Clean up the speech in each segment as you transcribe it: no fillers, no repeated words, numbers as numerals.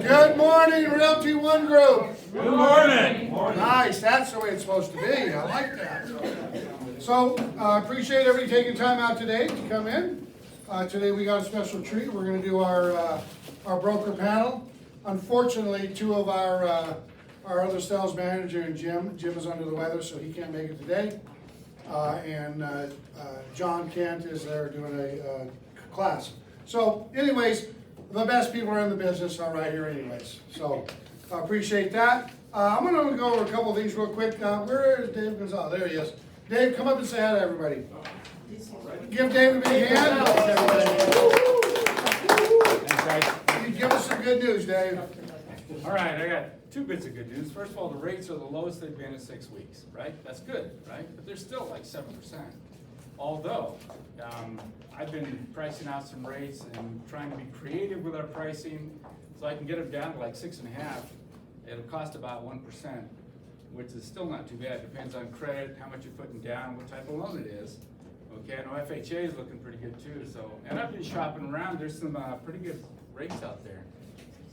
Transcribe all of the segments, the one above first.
Good morning, Realty One Group. Good morning. Nice, that's the way it's supposed to be. I like that. So, appreciate everybody taking time out today to come in. Today we got a special treat. We're going to do our broker panel. Unfortunately, two of our other sales manager and Jim is under the weather, so he can't make it today. And John Kent is there doing a class. So, anyways, the best people are in the business are right here anyways. So, I appreciate that. I'm going to go over a couple of things real quick. Where is Dave Gonzalez? There he is. Dave, come up and say hi to everybody. Give Dave a big hand. Thanks, guys. You give us some good news, Dave. All right, I got two bits of good news. First of all, the rates are the lowest they've been in 6 weeks, right? That's good, right? But they're still like 7%. Although, I've been pricing out some rates and trying to be creative with our pricing so I can get them down to like 6.5. It'll cost about 1%, which is still not too bad. Depends on credit, how much you're putting down, what type of loan it is. Okay, I know FHA is looking pretty good too. So, and I've been shopping around. There's some pretty good rates out there.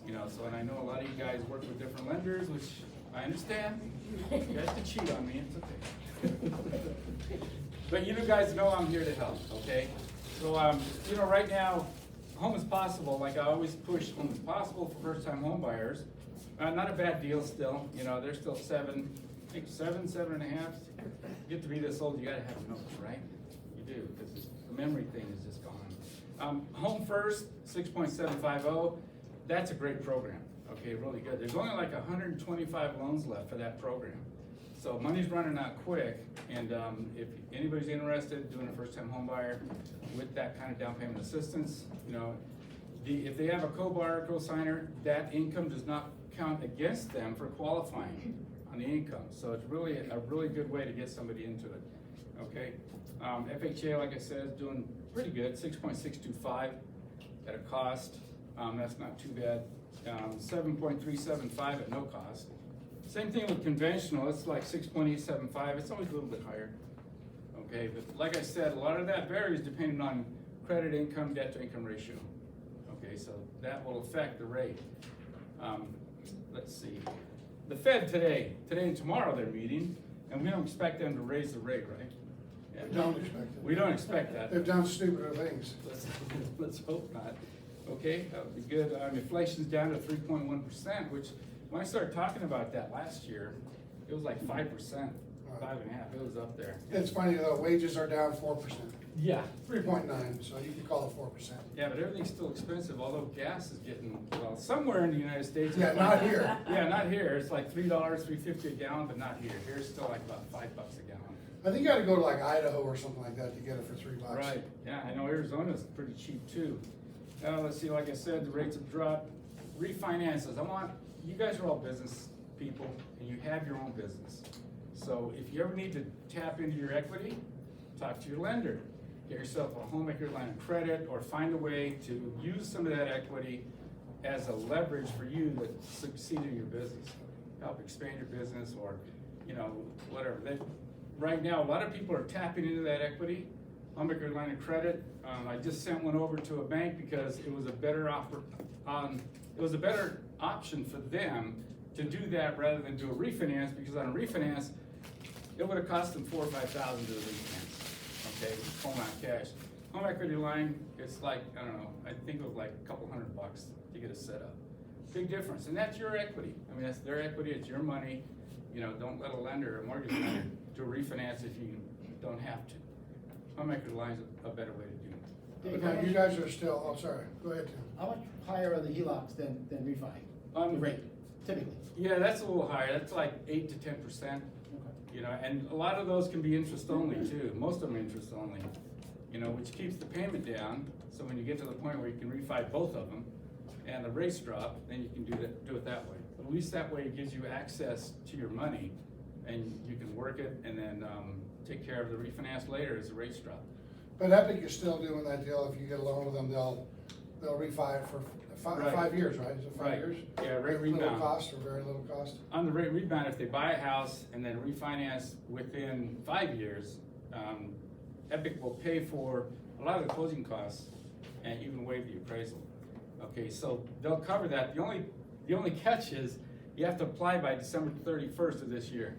You know, so, and I know a lot of you guys work with different lenders, which I understand. You guys can cheat on me, it's okay. But you guys know I'm here to help, okay? So, you know, right now, Home is Possible, like I always push Home is Possible for first-time home buyers. Not a bad deal still, you know, they're still 7.5. Get to be this old, you gotta have notes, right? You do, because the memory thing is just gone. Home First, 6.750, that's a great program, okay, really good. There's only like 125 loans left for that program. So money's running out quick, and if anybody's interested in doing a first-time home buyer with that kind of down payment assistance, you know, if they have a co-borrower, co-signer, that income does not count against them for qualifying on the income. So it's really a really good way to get somebody into it, okay? FHA, like I said, is doing pretty good, 6.625 at a cost. That's not too bad. 7.375 at no cost. Same thing with conventional, it's like 6.875, it's always a little bit higher. Okay, but like I said, a lot of that varies depending on credit, income, debt to income ratio. Okay, so that will affect the rate. Let's see, the Fed today and tomorrow they're meeting, and we don't expect them to raise the rate, right? Yeah, Don't expect it. we don't expect that. They've done stupider things. Let's hope not. Okay, that would be good. Inflation's down to 3.1%, which when I started talking about that last year, it was like 5%, 5.5%. It was up there. It's funny though, wages are down 4%. Yeah. 3.9, so you could call it 4%. Yeah, but everything's still expensive, although gas is getting, well, somewhere in the United States. Yeah, not here. Yeah, not here. It's like $3, $3.50 a gallon, but not here. Here's still like about $5 a gallon. I think you gotta go to like Idaho or something like that to get it for $3. Right, yeah, I know Arizona's pretty cheap too. Let's see, like I said, the rates have dropped. Refinances, you guys are all business people and you have your own business. So if you ever need to tap into your equity, talk to your lender. Get yourself a home equity line of credit or find a way to use some of that equity as a leverage for you to succeed in your business. Help expand your business or, you know, whatever. Right now, a lot of people are tapping into that equity, home equity line of credit. I just sent one over to a bank because it was a better option for them to do that rather than do a refinance, because on a refinance, it would have cost them $4,000 or $5,000 to refinance. Okay, home out cash. Home equity line, it's like, I don't know, I think it was like a couple $100 to get it set up. Big difference, and that's your equity. I mean, that's their equity, it's your money. You know, don't let a lender, a mortgage lender, do a refinance if you don't have to. Home equity line is a better way to do it. But now you guys are still, oh, sorry, go ahead, Tim. How much higher are the HELOCs than refi? The rate, typically? Yeah, that's a little higher. That's like 8 to 10%. You know, and a lot of those can be interest only too. Most of them are interest only. You know, which keeps the payment down. So when you get to the point where you can refi both of them, and the rates drop, then you can do it that way. But at least that way it gives you access to your money, and you can work it and then take care of the refinance later as the rates drop. But Epic is still doing that deal. If you get a loan with them, they'll refi it for Right. 5 years, right? Is it 5 Right. years? Yeah, rate Little rebound. cost or very little cost? On the rate rebound, if they buy a house and then refinance within 5 years, Epic will pay for a lot of the closing costs and even waive the appraisal. Okay, so they'll cover that. The only The only catch is, you have to apply by December 31st of this year.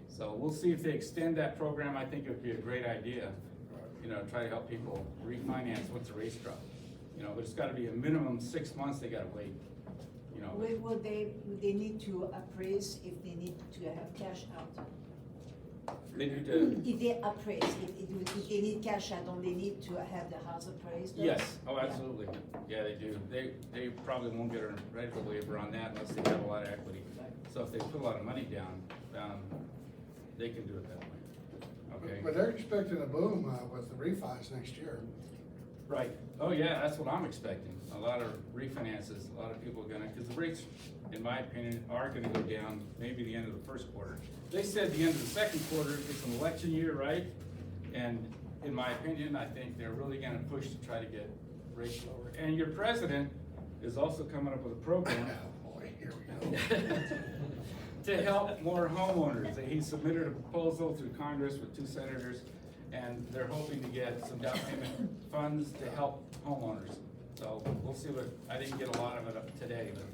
So we'll see if they extend that program. I think it would be a great idea, you know, try to help people refinance once the rates drop. You know, but it's gotta be a minimum 6 months, they gotta wait, you know. Will they need to appraise if they need to have cash out? They need to, If they appraise, if they need cash out, don't they need to have the house appraised? yes, oh, Yeah. absolutely. Yeah, they do. They probably won't get a rental waiver on that unless they have a lot of equity. So if they put a lot of money down, they can do it that way. Okay? But they're expecting a boom with the refis next year. Right. Oh, yeah, that's what I'm expecting. A lot of refinances, a lot of people are gonna, because the rates, in my opinion, are gonna go down maybe the end of the first quarter. They said the end of the second quarter, it's an election year, right? And in my opinion, I think they're really gonna push to try to get rates lower. And your president is also coming up with a program Oh, boy, here we go. to help more homeowners. He submitted a proposal through Congress with 2 senators, and they're hoping to get some down payment funds to help homeowners. So we'll see what, I didn't get a lot of it up today, but,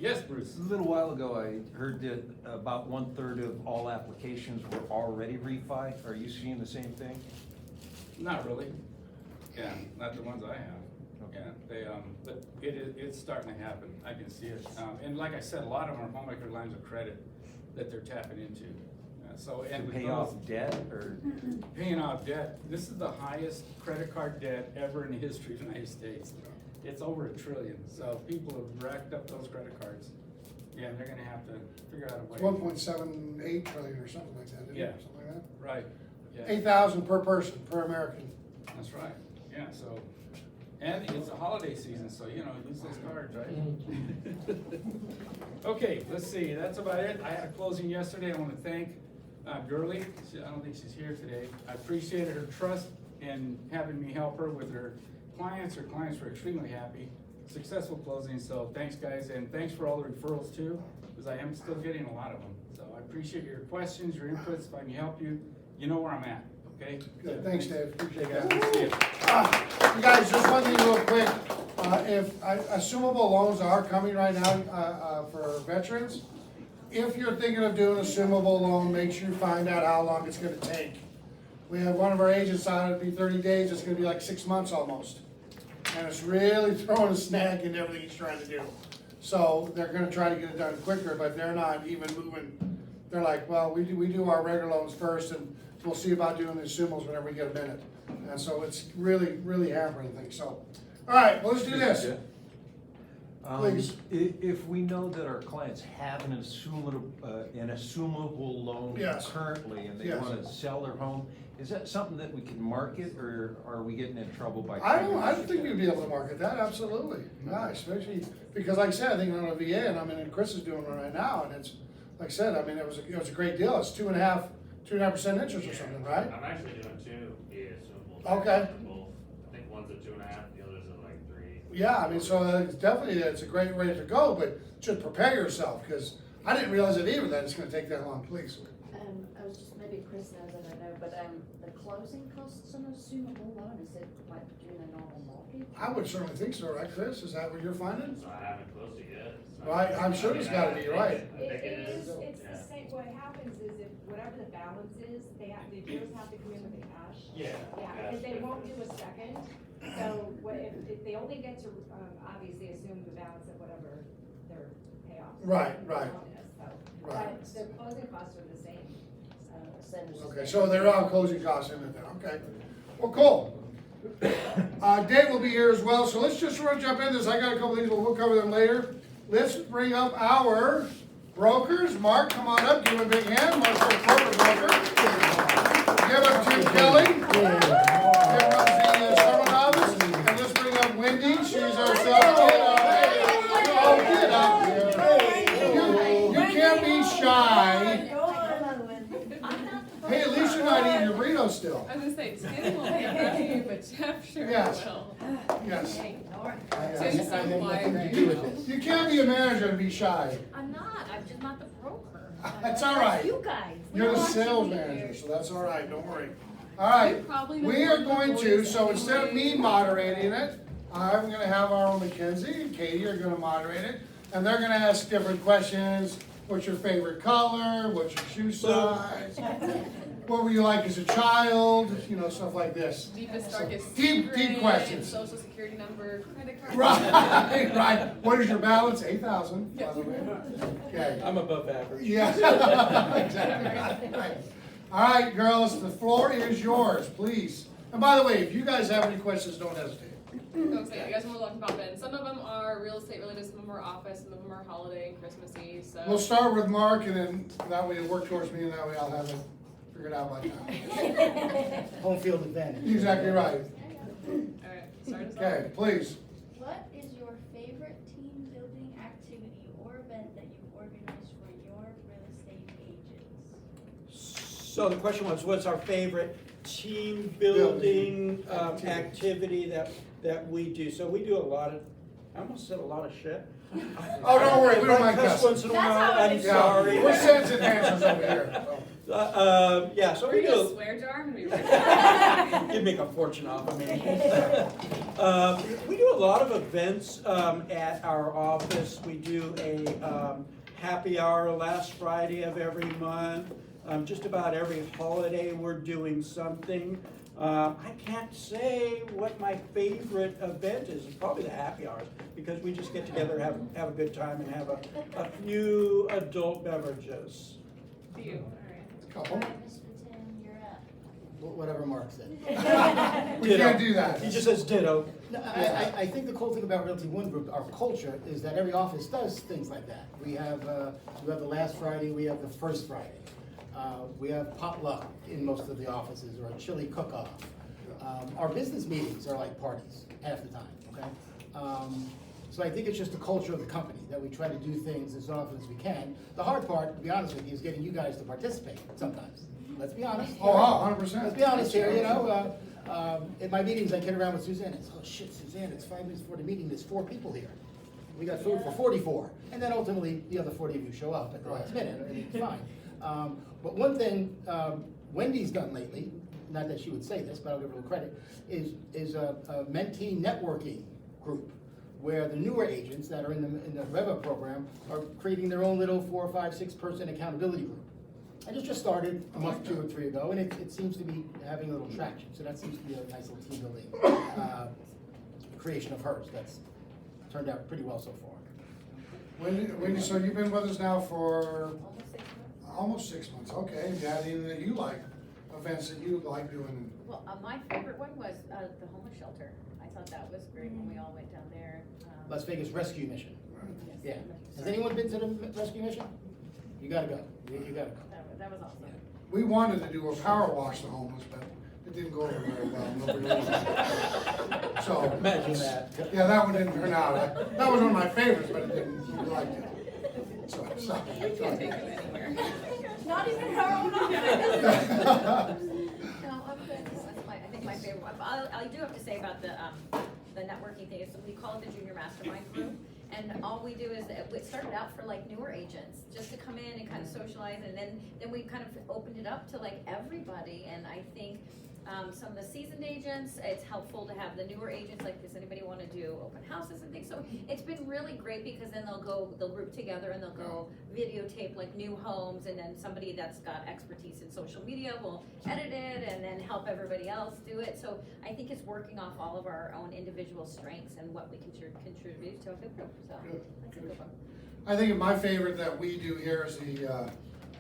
yes, Bruce? A little while ago, I heard that about 1/3 of all applications were already refi. Are you seeing the same thing? Not really. Yeah, not the ones I have. Yeah, they, but it's starting to happen. I can see it. And like I said, a lot of them are homemaker lines of credit that they're tapping into. So, and To with pay those- off debt or? Paying off debt. This is the highest credit card debt ever in the history of the United States. It's over $1 trillion, so people have racked up those credit cards. Yeah, and they're gonna have to figure out a way. 1.78 trillion or something like that, isn't Yeah. it? Something like that? Right, yeah, 8,000 per person, per American. that's right, yeah, so, and it's a holiday season, so, you know, use those cards, right? Okay, let's see, that's about it. I had a closing yesterday. I wanna thank Gurley. I don't think she's here today. I appreciated her trust in having me help her with her clients. Her clients were extremely happy. Successful closing, so thanks, guys, and thanks for all the referrals too, because I am still getting a lot of them. So I appreciate your questions, your inputs. If I can help you, you know where I'm at, okay? Good, thanks, Dave, appreciate Okay, guys, that. good to see you. You guys, just one thing real quick, if assumable loans are coming right now, for veterans, if you're thinking of doing an assumable loan, make sure you find out how long it's gonna take. We have one of our agents on, it'd be 30 days, it's gonna be like 6 months almost. And it's really throwing a snag into everything he's trying to do. So they're gonna try to get it done quicker, but they're not even moving. They're like, well, we do our regular loans first, and we'll see about doing the assumables whenever we get a minute. And so it's really, really hampering things, so. All right, well, let's do this. Please. If we know that our clients have an assumable loan Yes. currently and they Yes. wanna sell their home, is that something that we can market, or are we getting in trouble by? I don't think we'd be able to market that, absolutely. Yeah, especially, because like I said, I think on a VA, and I mean, and Chris is doing one right now, and it's, like I said, I mean, it was a great deal. It's 2.5% interest or something, right? I'm actually doing 2 assumable. Okay. Both. I think one's at 2.5, the other's at like 3. Yeah, I mean, so it's definitely, it's a great way to go, but just prepare yourself, because I didn't realize it either, that it's gonna take that long, please. I was just, maybe Chris knows, I don't know, but, the closing costs on an assumable loan, is it like doing a normal mortgage? I would certainly think so, right, Chris? Is that what you're finding? So I haven't closed it yet. So Right, I'm sure it's gotta be, right. I think it is. It's Yeah. the same, what happens is if whatever the balance is, the dealers have to come in with the cash. Yeah. Yeah, because they won't do a second, so what, if they only get to, obviously assume the balance of whatever their payoff. Right, right. Right. But the closing costs are the same, so. Okay, so they're all closing costs in it then, okay. Well, cool. Dave will be here as well, so let's just sort of jump into this. I got a couple of these, but we'll cover them later. Let's bring up our brokers. Mark, come on up, give him a big hand. Mark's our corporate broker. Give up to Kelly. Give up the summer novice. And let's bring up Wendy, she's our sales. Oh, get up here. You can't be shy. Hey, at least you're not eating your burrito still. I was gonna say, it's getting a little bit roughy, but Jeff sure Yes. will. Yes. Tim, so quiet right now. You can't be a manager and be shy. I'm not, I'm just not the broker. That's all right. You guys. You're the sales manager, so that's all right, don't worry. All right, Probably know we more are going to, boys so instead of me anyway. moderating it, I'm gonna have our own Mackenzie and Katie are gonna moderate it. and they're gonna ask different questions. What's your favorite color? What's your shoe size? What were you like as a child? You know, stuff like this. Deepest, So, darkest deep secret, questions. Social security number, credit card. Right, right. What is your balance? 8,000, by the way. Okay. I'm above average. Yeah, exactly. Right. All right, girls, the floor is yours, please. And by the way, if you guys have any questions, don't hesitate. Oh, so yeah, you guys are more welcome to pop in. Some of them are real estate related, some of them are office, some of them are holiday and Christmassy, so. We'll start with Mark, and then that way you work towards me, and that way I'll have it figured out by now. Home field advantage. Exactly right. Alright, start us off. Okay, please. What is your favorite team building activity or event that you've organized for your real estate agents? So the question was, what's our favorite team building activity that we do? So we do a lot of, I almost said a lot of shit. Oh, don't worry, we don't mind Cuss cussing. once in a That's while, how it I'm is. sorry. We're sense enhancers over here. So. Yeah, so Are we you gonna do. swear jar? I'm gonna be right. You make a fortune off of me. We do a lot of events at our office. We do a happy hour last Friday of every month. Just about every holiday, we're doing something. I can't say what my favorite event is. It's probably the happy hours, because we just get together, have a good time, and have a few adult beverages. You, alright. Couple. All right, Mr. Tim, you're up. Whatever Mark said. We can't do that. He just says ditto. No, I think the cool thing about Realty One Group, our culture, is that every office does things like that. We have the last Friday, we have the first Friday. We have potluck in most of the offices, or a chili cook-off. Our business meetings are like parties half the time, okay? So I think it's just the culture of the company, that we try to do things as often as we can. The hard part, to be honest with you, is getting you guys to participate sometimes. Let's be honest. Oh, wow, 100%. Let's be honest here, you know, in my meetings, I kid around with Suzanne, it's, oh shit, Suzanne, it's 5 minutes before the meeting, there's 4 people here. We got food for 44, and then ultimately, the other 40 of you show up at the last minute, and it's fine. But one thing Wendy's done lately, not that she would say this, but I'll give her a little credit, is a mentee networking group, where the newer agents that are in the REVA program are creating their own little 4, 5, 6 person accountability group. And it just started a month, 2 or 3 ago, and it seems to be having a little traction. So that seems to be a nice little team building creation of hers. That's turned out pretty well so far. Wendy, so you've been with us now for Almost 6 months. almost 6 months, okay. You had anything that you like, events that you like doing? Well, my favorite one was the homeless shelter. I thought that was great when we all went down there. Las Vegas Rescue Mission. Yes. Yeah. Has anyone been to the rescue mission? You gotta go. You gotta go. That was awesome. We wanted to do a power wash the homeless, but it didn't go over very well. Nobody really liked it. So. Imagine that. Yeah, that one didn't turn out. That was one of my favorites, but it didn't, we liked it. So. Can't take you anywhere. Not even her own office. No, I'm good. That's I think my favorite one. But I do have to say about the networking thing is we call it the Junior Mastermind Group. And all we do is, it started out for like newer agents, just to come in and kind of socialize, and then we kind of opened it up to like everybody. And I think some of the seasoned agents, it's helpful to have the newer agents, like, does anybody want to do open houses and things? So it's been really great, because then they'll group together and they'll go videotape like new homes, and then somebody that's got expertise in social media will edit it and then help everybody else do it. So I think it's working off all of our own individual strengths and what we can contribute to a good group. So that's a good one. I think my favorite that we do here is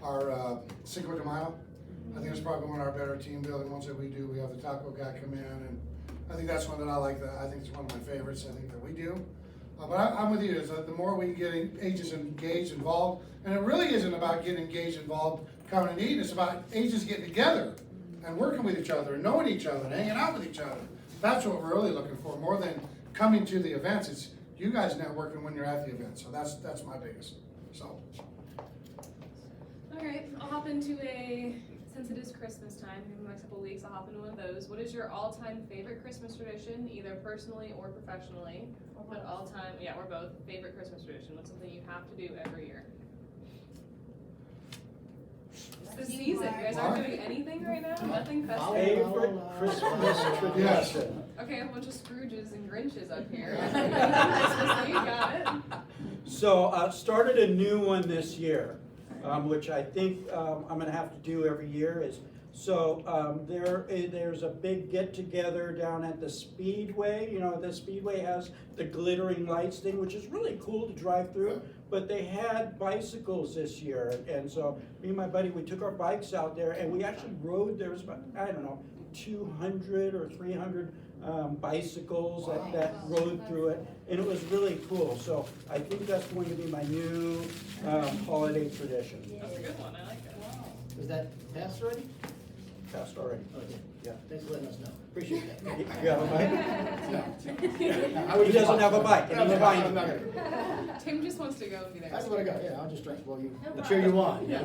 our Cinco de Mayo. I think it's probably one of our better team building ones that we do. We have the taco guy come in, and I think that's one that I like. I think it's one of my favorites. I think that we do. But I'm with you. Is that the more we can get agents engaged, involved, and it really isn't about getting engaged, involved, coming and eating. It's about agents getting together and working with each other, and knowing each other, and hanging out with each other. That's what we're really looking for, more than coming to the events. It's you guys networking when you're at the event. So that's my biggest. So. All right, I'll hop into since it is Christmas time, in the next couple of weeks, I'll hop into one of those. What is your all-time favorite Christmas tradition, either personally or professionally? But all-time, yeah, or both, favorite Christmas tradition. What's something you have to do every year? It's the season. You guys aren't doing anything right now? Nothing festive? Favorite Christmas tradition? Yes. Okay, a bunch of Scrooges and Grinches up here. Christmas, you got it. So started a new one this year, which I think I'm gonna have to do every year is, so there's a big get-together down at the Speedway. You know, the Speedway has the glittering lights thing, which is really cool to drive through. But they had bicycles this year, and so me and my buddy, we took our bikes out there, and we actually rode, there was about, I don't know, 200 or 300 bicycles that rode through it, and it was really cool. So I think that's going to be my new holiday tradition. That's a good one, I like that. Is that passed already? Passed already. Okay, yeah, thanks for letting us know. Appreciate that. You have a bike? No. He doesn't have a bike, and he's buying I'm not it. gonna. Tim just wants to go and be there. That's what I got, yeah, I'll just drink, well, you, cheer you on, yeah.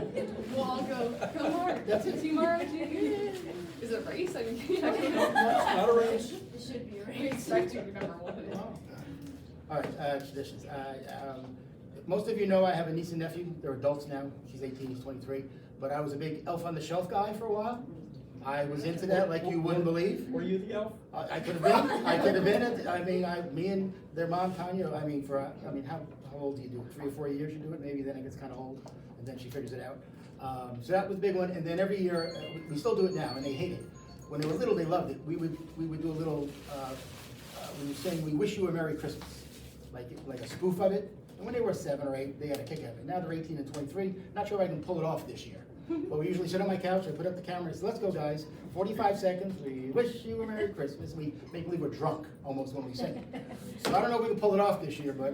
We'll all go Mark. That's it. Team ROG. Is it a race? I mean, No, it's not a race. It should be a we race. expect you to be number one. All right, traditions. Most of you know I have a niece and nephew. They're adults now. She's 18, he's 23. But I was a big Elf on the Shelf guy for a while. I was into that like you wouldn't believe. Were you the elf? I could have been. I could have been. I mean, me and their mom, Tanya. I mean, how old do you do it? 3 or 4 years you do it. Maybe then it gets kind of old, and then she figures it out. So that was a big one. And then every year we still do it now, and they hate it. When they were little, they loved it. We would do a little. We would sing "We Wish You a Merry Christmas," like a spoof of it. And when they were 7 or 8, they had a kick out of it. Now they're 18 and 23. Not sure if I can pull it off this year. But we usually sit on my couch, I put up the camera, and say, let's go guys, 45 seconds, we wish you a Merry Christmas. We make believe we're drunk almost when we sing it. So I don't know if we can pull it off this year, but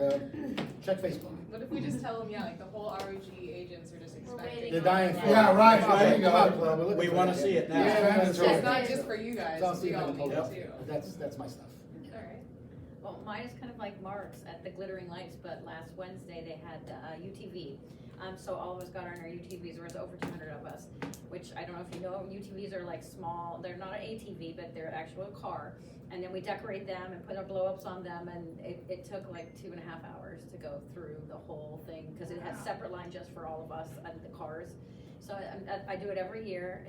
check Facebook. What if we just tell them, yeah, like the whole ROG agents are just expecting. They're dying for it. Yeah, right, there you Come on, go. Club, we're looking We for wanna that. see it now. Yeah, that's So right. it's not just for you guys, So I'll see we if I all can pull need it it off. too. That's my stuff. Alright. Well, mine is kind of like Mark's at the Glittering Lights, but last Wednesday they had UTV. So all of us got on our UTVs, there was over 200 of us, which I don't know if you know, UTVs are like small, they're not an ATV, but they're an actual car. And then we decorate them and put our blow-ups on them, and it took like 2.5 hours to go through the whole thing, because it had separate line just for all of us and the cars. So I do it every year,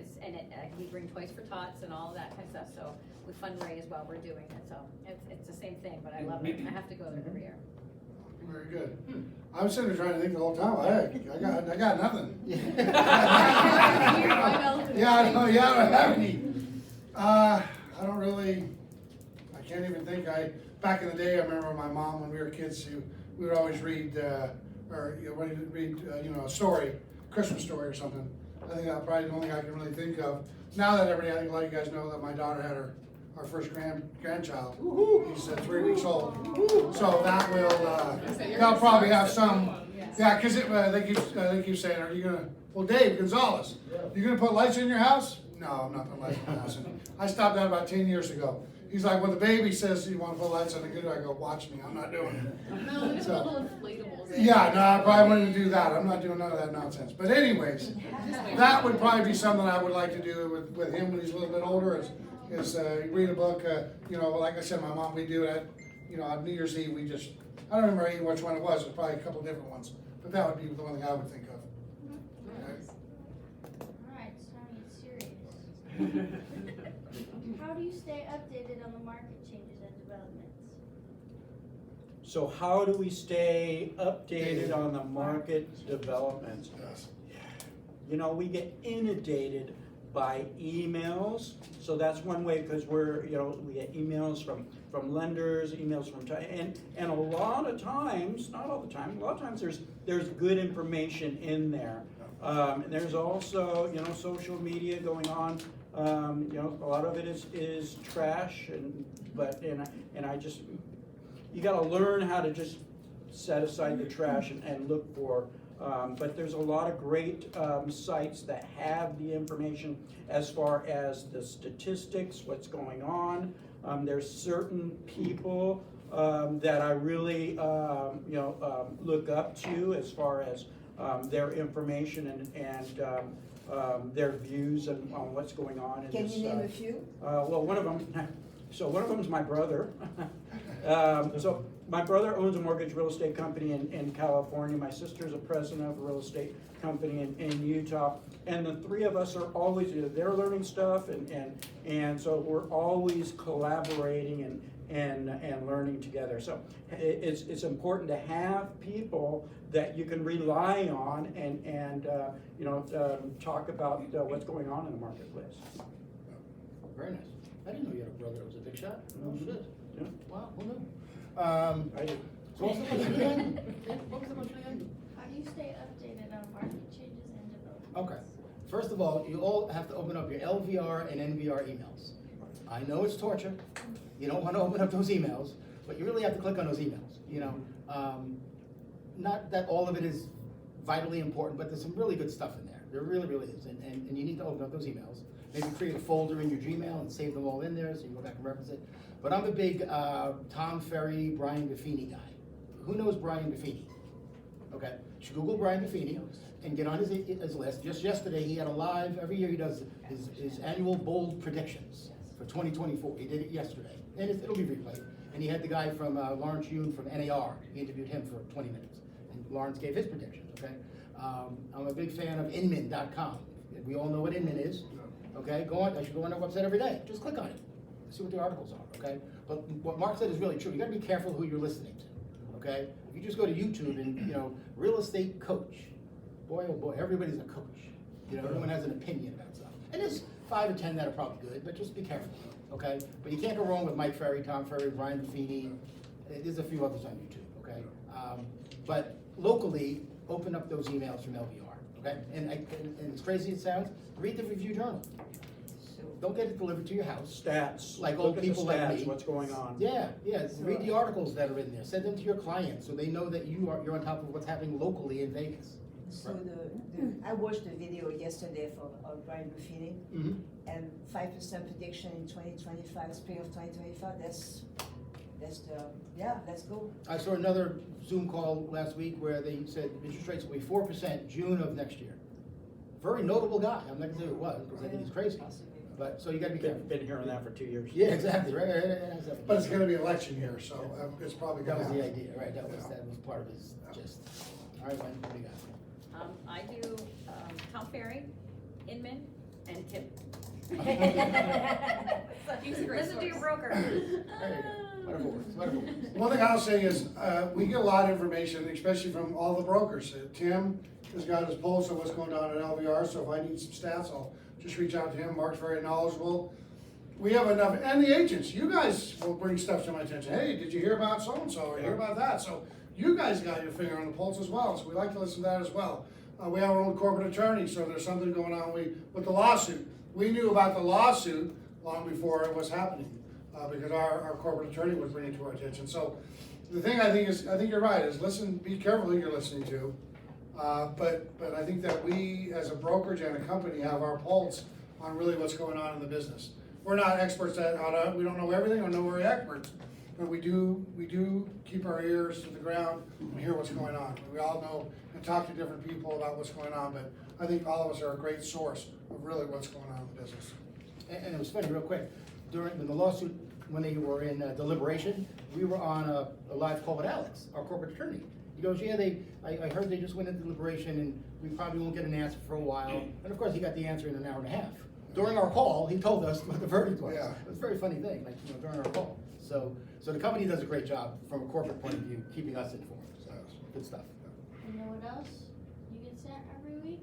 we bring Toys for Tots and all of that kind of stuff, so we fundraise while we're doing it, so it's the same thing, but I love it, I have to go there every year. Very good. I was sitting there trying to think the whole time, I got nothing. Yeah, I don't have any. I don't really, I can't even think. Back in the day, I remember my mom, when we were kids, we would always read, a story, Christmas story or something. I think that's probably the only thing I can really think of. Now that I think a lot of you guys know that my daughter had our first grandchild. He's 3 weeks old. So that will, they'll probably have some, yeah, because they keep saying, are you gonna, well, Dave Gonzalez, you gonna put lights in your house? No, I'm not putting lights in my house. I stopped that about 10 years ago. He's like, when the baby says you want to put lights on the computer, I go, watch me, I'm not doing it. No, there's So- little inflatables. Yeah, no, I probably wouldn't do that. I'm not doing none of that nonsense. But anyways, that would probably be something I would like to do with him when he's a little bit older, is read a book. Like I said, my mom, we do it on New Year's Eve, I don't remember which one it was. It was probably a couple different ones. But that would be the one thing I would think of. Alright, it's time to get serious. How do you stay updated on the market changes and developments? So how do we stay updated on the market developments? Yes. You know, we get inundated by emails, so that's one way, because we get emails from lenders, emails from, and a lot of times, not all the time, a lot of times there's good information in there. And there's also, social media going on. A lot of it is trash, and I just, you gotta learn how to just set aside the trash and look for, but there's a lot of great sites that have the information as far as the statistics, what's going on. There's certain people that I really, look up to as far as their information and their views on what's going on in Can this. you name a few? Well, one of them is my brother. So my brother owns a mortgage real estate company in California. My sister's a president of a real estate company in Utah. And the three of us are always, they're learning stuff, and so we're always collaborating and learning together. So it's important to have people that you can rely on and talk about what's going on in the marketplace. Very nice. I didn't know you had a brother that was a big shot. Oh, shit. Yeah. Wow, who knew? I do. So what's the motion again? What was the motion again? How do you stay updated on market changes and developments? Okay. First of all, you all have to open up your LVR and NVR emails. I know it's torture. You don't want to open up those emails, but you really have to click on those emails, you know. Not that all of it is vitally important, but there's some really good stuff in there. There really, really is. And you need to open up those emails. Maybe create a folder in your Gmail and save them all in there so you can go back and reference it. But I'm a big Tom Ferry, Brian Buffini guy. Who knows Brian Buffini? Okay, you should Google Brian Buffini and get on his list. Just yesterday, he had a live, every year he does his annual bold predictions for 2024. He did it yesterday, and it'll be replayed. And he had the guy from Lawrence Yoon from NAR. He interviewed him for 20 minutes, and Lawrence gave his predictions, okay? I'm a big fan of Inman.com. We all know what Inman is, okay? I should go on their website every day. Just click on it, see what the articles are, okay? But what Mark said is really true. You gotta be careful who you're listening to, okay? If you just go to YouTube and, real estate coach, boy, oh boy, everybody's a coach. Everyone has an opinion about stuff. And there's 5 or 10 that are probably good, but just be careful, okay? But you can't go wrong with Mike Ferry, Tom Ferry, Brian Buffini. There's a few others on YouTube, okay? But locally, open up those emails from LVR, okay? And as crazy as it sounds, read the Review Journal. Don't get it delivered to your house. Stats. Like Look old at the people like stats, me. what's going on. Yeah, read the articles that are in there. Send them to your clients so they know that you're on top of what's happening locally in Vegas. So I watched the video yesterday of Brian Buffini, and 5% prediction in 2025, spring of 2025, that's cool. I saw another Zoom call last week where they said interest rates will be 4% June of next year. Very notable guy. I'm not gonna say who it was because I think he's crazy. But, so you gotta be careful. Been hearing that for 2 years. Yeah, exactly, right. But it's gonna be election year, so it's probably That gonna was the happen. idea, right? That was part of his gist. All right, Wayne, what do you got? I do Tom Ferry, Inman, and Kim. He's a great Listen to your source. broker. Whatever works. One thing I'll say is, we get a lot of information, especially from all the brokers. Tim has got his pulse of what's going on at LVR, so if I need some stats, I'll just reach out to him. Mark's very knowledgeable. We have enough, and the agents, you guys will bring stuff to my attention. Hey, did you hear about so-and-so, or hear about that? So you guys got your finger on the pulse as well, so we like to listen to that as well. We have our own corporate attorney, so if there's something going on with the lawsuit. We knew about the lawsuit long before it was happening, because our corporate attorney was bringing it to our attention. So the thing I think you're right, is listen, be careful who you're listening to. But I think that we, as a brokerage and a company, have our pulse on really what's going on in the business. We're not experts we don't know everything or know we're experts, but we do keep our ears to the ground and hear what's going on. We all know and talk to different people about what's going on, but I think all of us are a great source of really what's going on in the business. And it was funny, real quick, when the lawsuit, when they were in deliberation, we were on a live call with Alex, our corporate attorney. He goes, yeah, I heard they just went into deliberation and we probably won't get an answer for a while. And of course, he got the answer in an hour and a half. During our call, he told us what the verdict was. Yeah. It was a very funny thing, during our call. So the company does a great job from a corporate point of view, keeping us informed, so good stuff. And you know what else you get sent every week?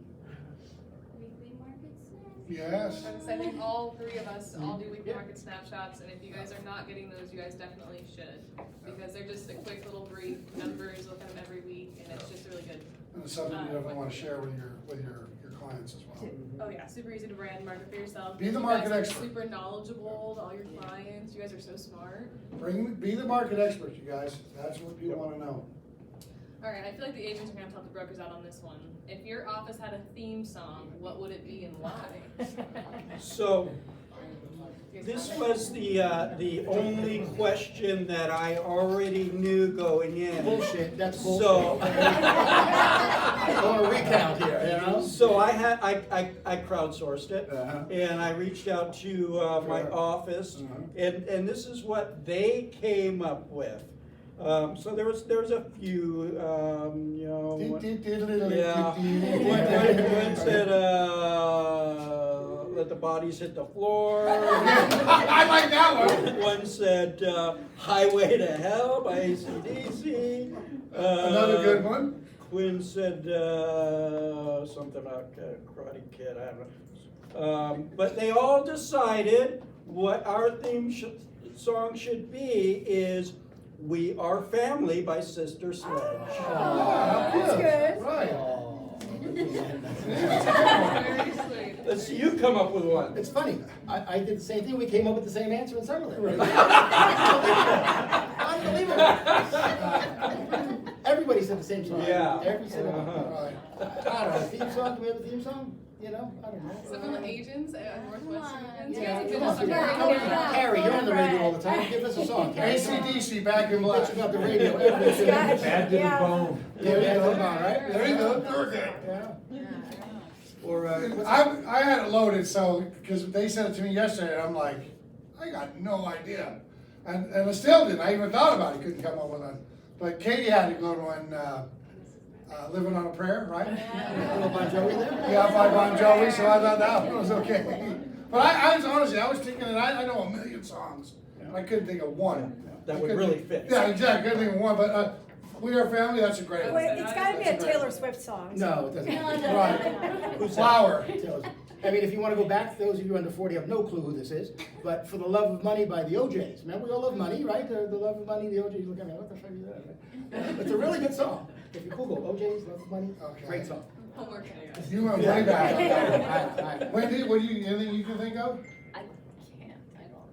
Weekly market snaps. Yes. I think all 3 of us all do weekly market snapshots, and if you guys are not getting those, you guys definitely should, because they're just a quick little brief, numbers, look at them every week, and it's just really good. And it's something you definitely want to share with your clients as well. Oh yeah, super easy to brand, market for yourself. Be the You market guys are expert. Super knowledgeable to all your clients. You guys are so smart. Be the market expert, you guys. That's what people want to know. All right, I feel like the agents are gonna have to help the brokers out on this one. If your office had a theme song, what would it be and why? So, this was the only question that I already knew going in. Bullshit, that's bullshit. So, I want to recount here, So I crowdsourced it, Uh-huh. and I reached out to my Sure. office, Uh-huh. and this is what they came up with. So there was a few, Yeah. One said, let the bodies hit the floor. I like that one. One said, Highway to Hell by AC/DC. Another good one. Quinn said, something about Karate Kid, I don't know. But they all decided what our theme song should be is We Are Family by Sister Sledge. Oh, That's good. Right. Very sweet. Let's see, you come up with one. It's funny, I did the same thing, we came up with the same answer in Summerlin. Unbelievable. Everybody said the same song. Yeah. Every single one. Uh-huh. Right. I don't know, theme song, do we have a theme song? You know, I don't know. Some of the agents at Northwestern agents, you Yeah, guys have come been on, some Carrie, Carrie, you're on the radio all the time, give us a song, Carrie. AC/DC, Back in Black. Bet you got the radio every single day. Bad to the bone. Yeah, bad to the bone, right? There you go. You're good. Yeah. Or, I had it loaded, so, because they sent it to me yesterday, and I'm like, I got no idea. And I still didn't, I even thought about it, couldn't come up with one. But Katie had a good one, Living on a Prayer, right? Little Bon Jovi there? Yeah, by Bon Jovi, so I thought that one was okay. But I was honestly, I was thinking that I know a million songs, and I couldn't think of one. That would really fit. Yeah, exactly, couldn't think of one, but We Are Family, that's a great one. Wait, it's gotta be a Taylor Swift song. No, it doesn't. Right. Who's that? Flower. I mean, if you wanna go back, those of you under 40 have no clue who this is, but For the Love of Money by the OJs. Remember, we all love money, right? The Love of Money, the OJs, look at me, what the fuck is that? It's a really good song. If you Google OJs, Love of Money, Okay. great song. homework. You went way back. Right. Wendy, anything you can think of? I can't, I don't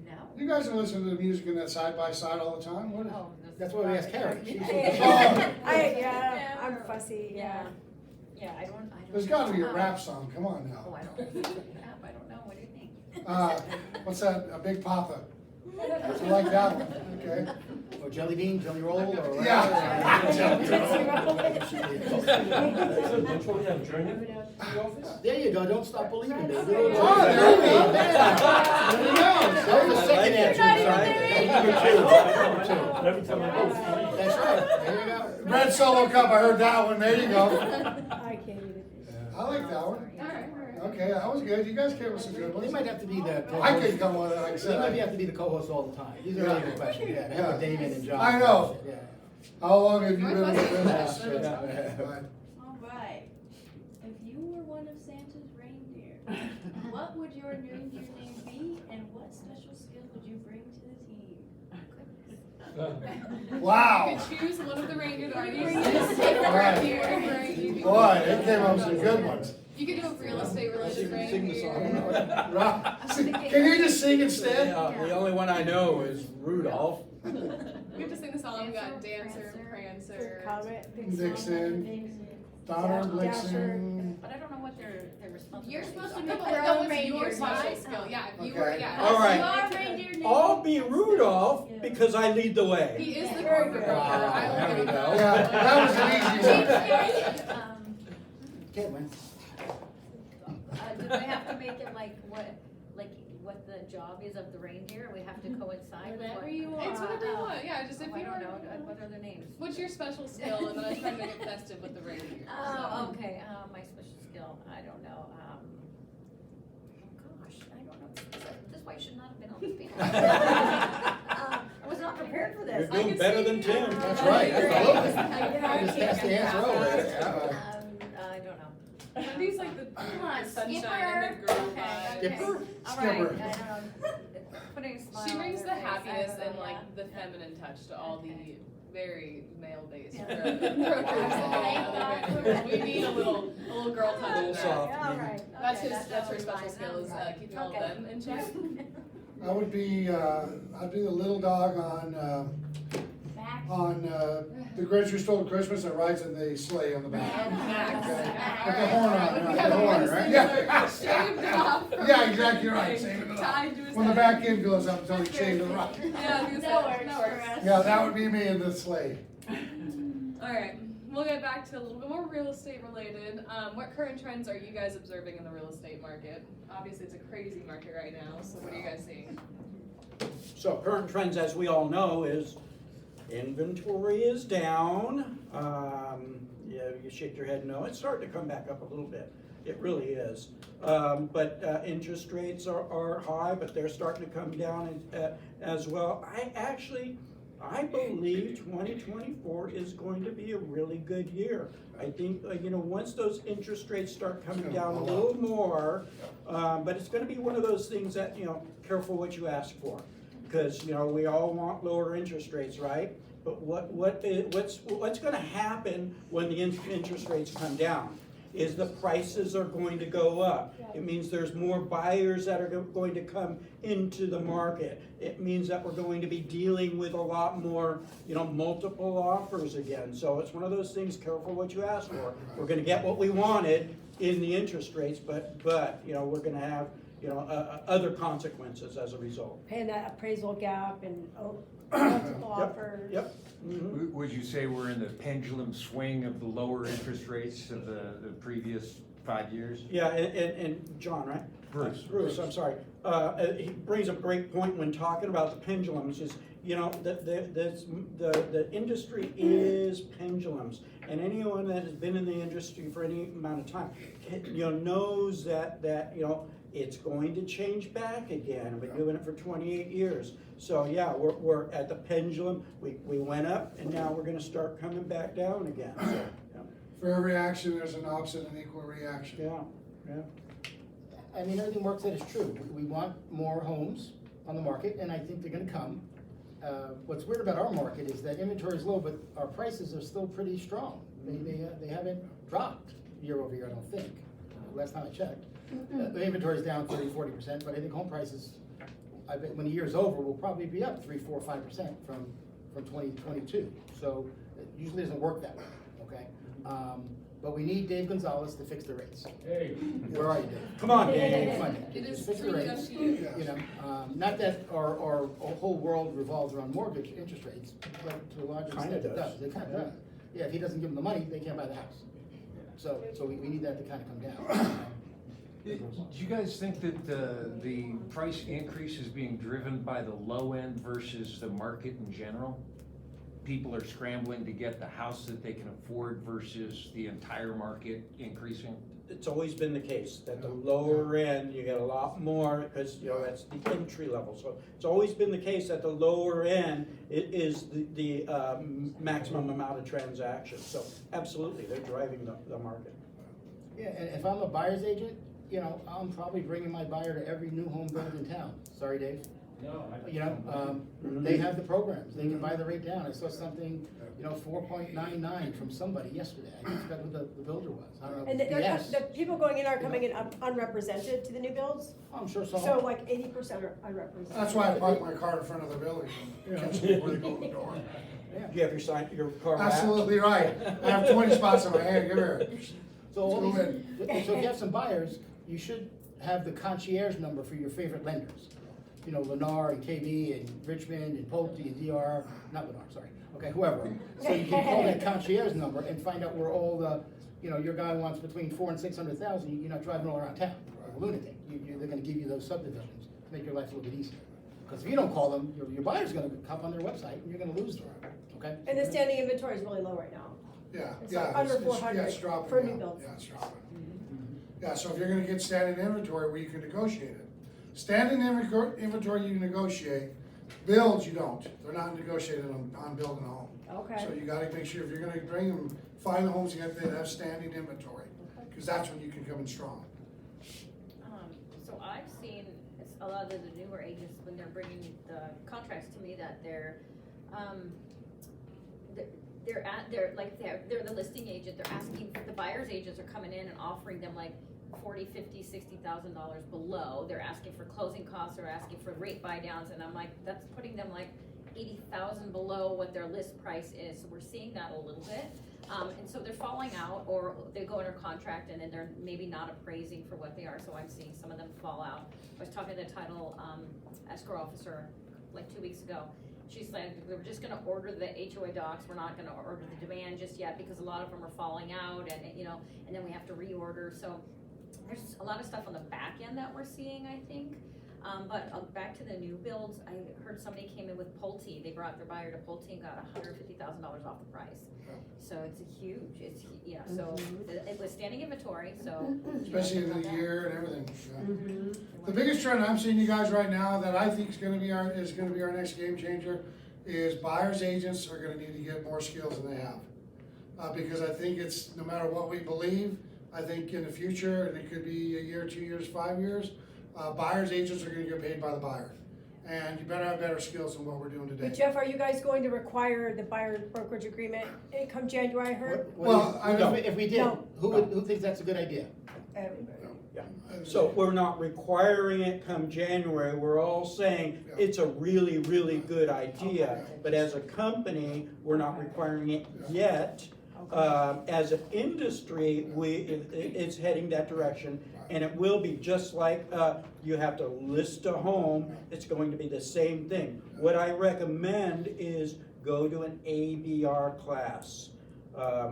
know. You guys are listening to the music in that side by side all the time? What is- Oh, That's why we asked Carrie. Yeah, I'm fussy, yeah. Yeah, I don't. There's gotta be a rap song, come on Oh, I now. don't rap, I don't know, what do you think? What's that, a Big Papa? You like that one, okay? Or Jelly Bean, Jelly Roll, or. Yeah. Don't you have Journey in the office? There you go, don't stop believing me. Oh, there you go. There you go. That was the second answer, sorry. Number two. Every time I go, it's funny. That's right, there you go. Red Solo Cup, I heard that one, there you go. I can't even. I like that one. Alright. Okay, that was good, you guys came with some good They ones. might have to be the co-host. I could come with it, like I They might said. have to be the co-host all the time. These are really good questions, yeah. Yeah. With Damon and John. I know. Yeah. How long have you been in the business? Yeah. Right. All right. If you were one of Santa's reindeer, what would your reindeer name be, and what special skill would you bring to the team? Wow. You could choose one of the reindeer already Right. exists. Boy, they came up with some good ones. You could do a real estate related reindeer. Sing the song. Right. Can you just sing instead? The only one I know is Rudolph. We have to sing the song. We got Dancer, Prancer. Dixon, Donner, Blixen. But I don't know what their responsibilities You're supposed to are. make But your that own was your reindeer special name. skill. Yeah, if you Okay. were, yeah. All right. Your reindeer name. I'll be Rudolph because I lead the He way. is the Very corporate good. broker. I There will we give him go. Yeah, that was an easy one. Can't win. Do they have to make it like what the job is of the reindeer? We have to coincide with Whatever what? you want. It's whatever you want. Yeah, just if Oh, I you don't are. know, what are their names? What's your special skill? And then I try to make it festive with the reindeer. Oh, okay, my special skill, I don't know, oh gosh, I don't know, this way should not have been on the speaker. I was not prepared for this. You're doing better than Tim. That's right, absolutely. I Just pass the answer over. I don't know. Wendy's like the Come on, sunshine Skipper. and the girl Okay, vibe. Skipper. All right, Skipper. I don't know, putting a smile She on brings the their face, I happiness don't know, and like yeah. the feminine touch to all the very male-based Yeah. brokers and other managers. We need a little girl touch in Little there. soft. Yeah, all right. That's Okay, that's her that was special fine. skill is keeping all of Okay. them in check. I would be, I'd be the little dog Back. on the Grinch Who Stole Christmas that rides in the sleigh on the back. Max. With the horn on it, We right, have the a horn, one right? thing Yeah. shaved off from Yeah, exactly right, like, saving it tied up. to his When the head. back end goes up until he shaved it right. Yeah, I was gonna say, That works that for works. us. Yeah, that would be me in the sleigh. All right, we'll get back to a little bit more real estate related. What current trends are you guys observing in the real estate market? Obviously, it's a crazy market right now, so what are you guys seeing? So current trends, as we all know, is inventory is down. Yeah, you shake your head no. It's starting to come back up a little bit. It really is. But interest rates are high, but they're starting to come down as well. I believe 2024 is going to be a really good year. I think, once those interest rates start coming down a little more, but it's gonna be one of those things that, careful what you ask for. Because, we all want lower interest rates, right? But what's gonna happen when the interest rates come down? Is the prices are going to go up. It means there's more buyers that are going to come into the market. It means that we're going to be dealing with a lot more, multiple offers again. So it's one of those things, careful what you ask for. We're gonna get what we wanted in the interest rates, but we're gonna have, other consequences as a result. Paying that appraisal gap and multiple offers. Yep. Mhm. Would you say we're in the pendulum swing of the lower interest rates of the previous 5 years? Yeah, and John, right? Bruce, I'm sorry. He brings up a great point when talking about the pendulums is, the industry is pendulums. And anyone that has been in the industry for any amount of time, knows that, it's going to change back again. We've been doing it for 28 years. So yeah, we're at the pendulum. We went up and now we're gonna start coming back down again. So, yeah. For every action, there's an opposite and equal reaction. Yeah. I mean, everything Mark said is true. We want more homes on the market, and I think they're gonna come. What's weird about our market is that inventory is low, but our prices are still pretty strong. They haven't dropped year over year, I don't think, last time I checked. The inventory is down 30–40%, but I think home prices, I bet when the year's over, will probably be up 3, 4, 5% from 2022. So it usually doesn't work that way, okay? But we need Dave Gonzalez to fix the rates. Hey. Where are you, Dave? Come on, Dave. Come on, Dave. It is Fix the pretty rates. up to you. Not that our whole world revolves around mortgage interest rates, but to a large extent it does. It kind of does. Yeah, if he doesn't give them the money, they can't buy the house. So we need that to kind of come down. Do you guys think that the price increase is being driven by the low end versus the market in general? People are scrambling to get the house that they can afford versus the entire market increasing? It's always been the case that the lower end, you get a lot more because, that's the entry level. So it's always been the case that the lower end is the maximum amount of transactions. So absolutely, they're driving the market. Yeah, and if I'm a buyer's agent, I'm probably bringing my buyer to every new home built in town. Sorry, Dave. No, They have the programs. They can buy the rate down. I saw something, 4.99 from somebody yesterday. I forgot who the builder was. I don't know. And the people going in are coming in unrepresented to the new builds? I'm sure some. So like 80% are unrepresented. That's why I park my car in front of the building, catch them before they go in the door. Do you have your car back? Absolutely right. I have 20 spots in my hand, give here. So if you have some buyers, you should have the concierge number for your favorite lenders. Lennar and KB and Richmond and Pulte and DR, not Lennar, sorry. Okay, whoever. So you can call that concierge number and find out where all the, your guy wants between 400,000 and 600,000. You're not driving all around town like a lunatic. They're going to give you those subdivisions to make your life a little bit easier. Because if you don't call them, your buyer's going to hop on their website and you're going to lose them. Okay. And the standing inventory is really low right now. Yeah, It's like under 400 it's dropping for now. new builds. Yeah, it's dropping. Yeah, so if you're gonna get standing inventory, well, you can negotiate it. Standing inventory you negotiate, builds you don't. They're not negotiated on building a home. Okay. So you gotta make sure if you're gonna bring them, find the homes, you have to have standing inventory, because that's when you can come in strong. So I've seen a lot of the newer agents, when they're bringing the contracts to me, that they're the listing agent, they're asking, the buyer's agents are coming in and offering them like $40,000, $50,000, $60,000 below. They're asking for closing costs, they're asking for rate buy downs, and I'm like, that's putting them like $80,000 below what their list price is. So we're seeing that a little bit. And so they're falling out, or they go under contract and then they're maybe not appraising for what they are. So I'm seeing some of them fall out. I was talking to the title escrow officer like 2 weeks ago. She's like, we're just gonna order the HOA docs. We're not gonna order the demand just yet because a lot of them are falling out, and and then we have to reorder. So there's a lot of stuff on the back end that we're seeing, I think. But back to the new builds, I heard somebody came in with Pulte, they brought their buyer to Pulte and got $150,000 off the price. So it's a huge, yeah, so it was standing inventory, so. Especially in the year and everything. Yeah. The biggest trend I'm seeing, you guys, right now that I think is gonna be our next game changer is buyers agents are gonna need to get more skills than they have. Because I think it's, no matter what we believe, I think in the future, and it could be a year, 2 years, 5 years, buyers agents are gonna get paid by the buyer. And you better have better skills than what we're doing today. But Jeff, are you guys going to require the buyer brokerage agreement come January, I heard? If we did, No. who thinks that's a good idea? Everybody. Yeah. So we're not requiring it come January, we're all saying it's a really, really good idea, but as a company, we're not requiring it yet. As an industry, it's heading that direction, and it will be just like you have to list a home, it's going to be the same thing. What I recommend is go to an ABR class.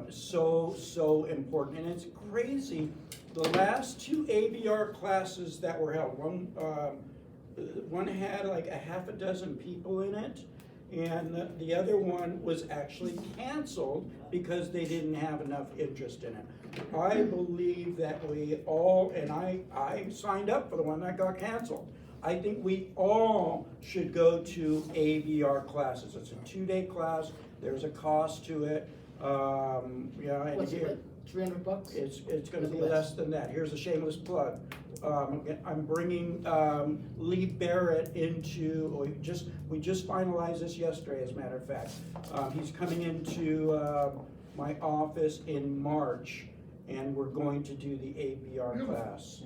So important, and it's crazy. The last 2 ABR classes that were held, one had like a half a dozen people in it, and the other one was actually canceled because they didn't have enough interest in it. I believe that we all, and I signed up for the one that got canceled. I think we all should go to ABR classes. It's a 2-day class, there's a cost to it. Yeah, and What's here, it, like $300? it's gonna be less than that. Here's a shameless plug. I'm bringing Lee Barrett into, we just finalized this yesterday, as a matter of fact. He's coming into my office in March, and we're going to do the ABR class.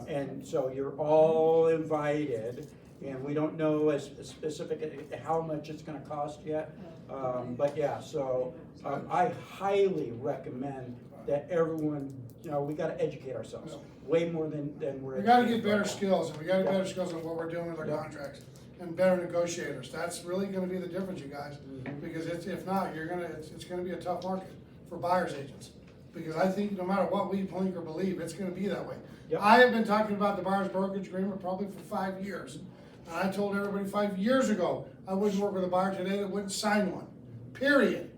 And so you're all invited, and we don't know as specific how much it's gonna cost yet. But yeah, so I highly recommend that everyone, we gotta educate ourselves way more than we're. We gotta get better skills, and we gotta get better skills on what we're doing with our contracts, and better negotiators. That's really gonna be the difference, you guys. Because if not, it's gonna be a tough market for buyers agents. Because I think no matter what we think or believe, it's gonna be that way. Yep. I have been talking about the buyer's brokerage agreement probably for 5 years. And I told everybody 5 years ago, I wouldn't work with a buyer today that wouldn't sign one, period.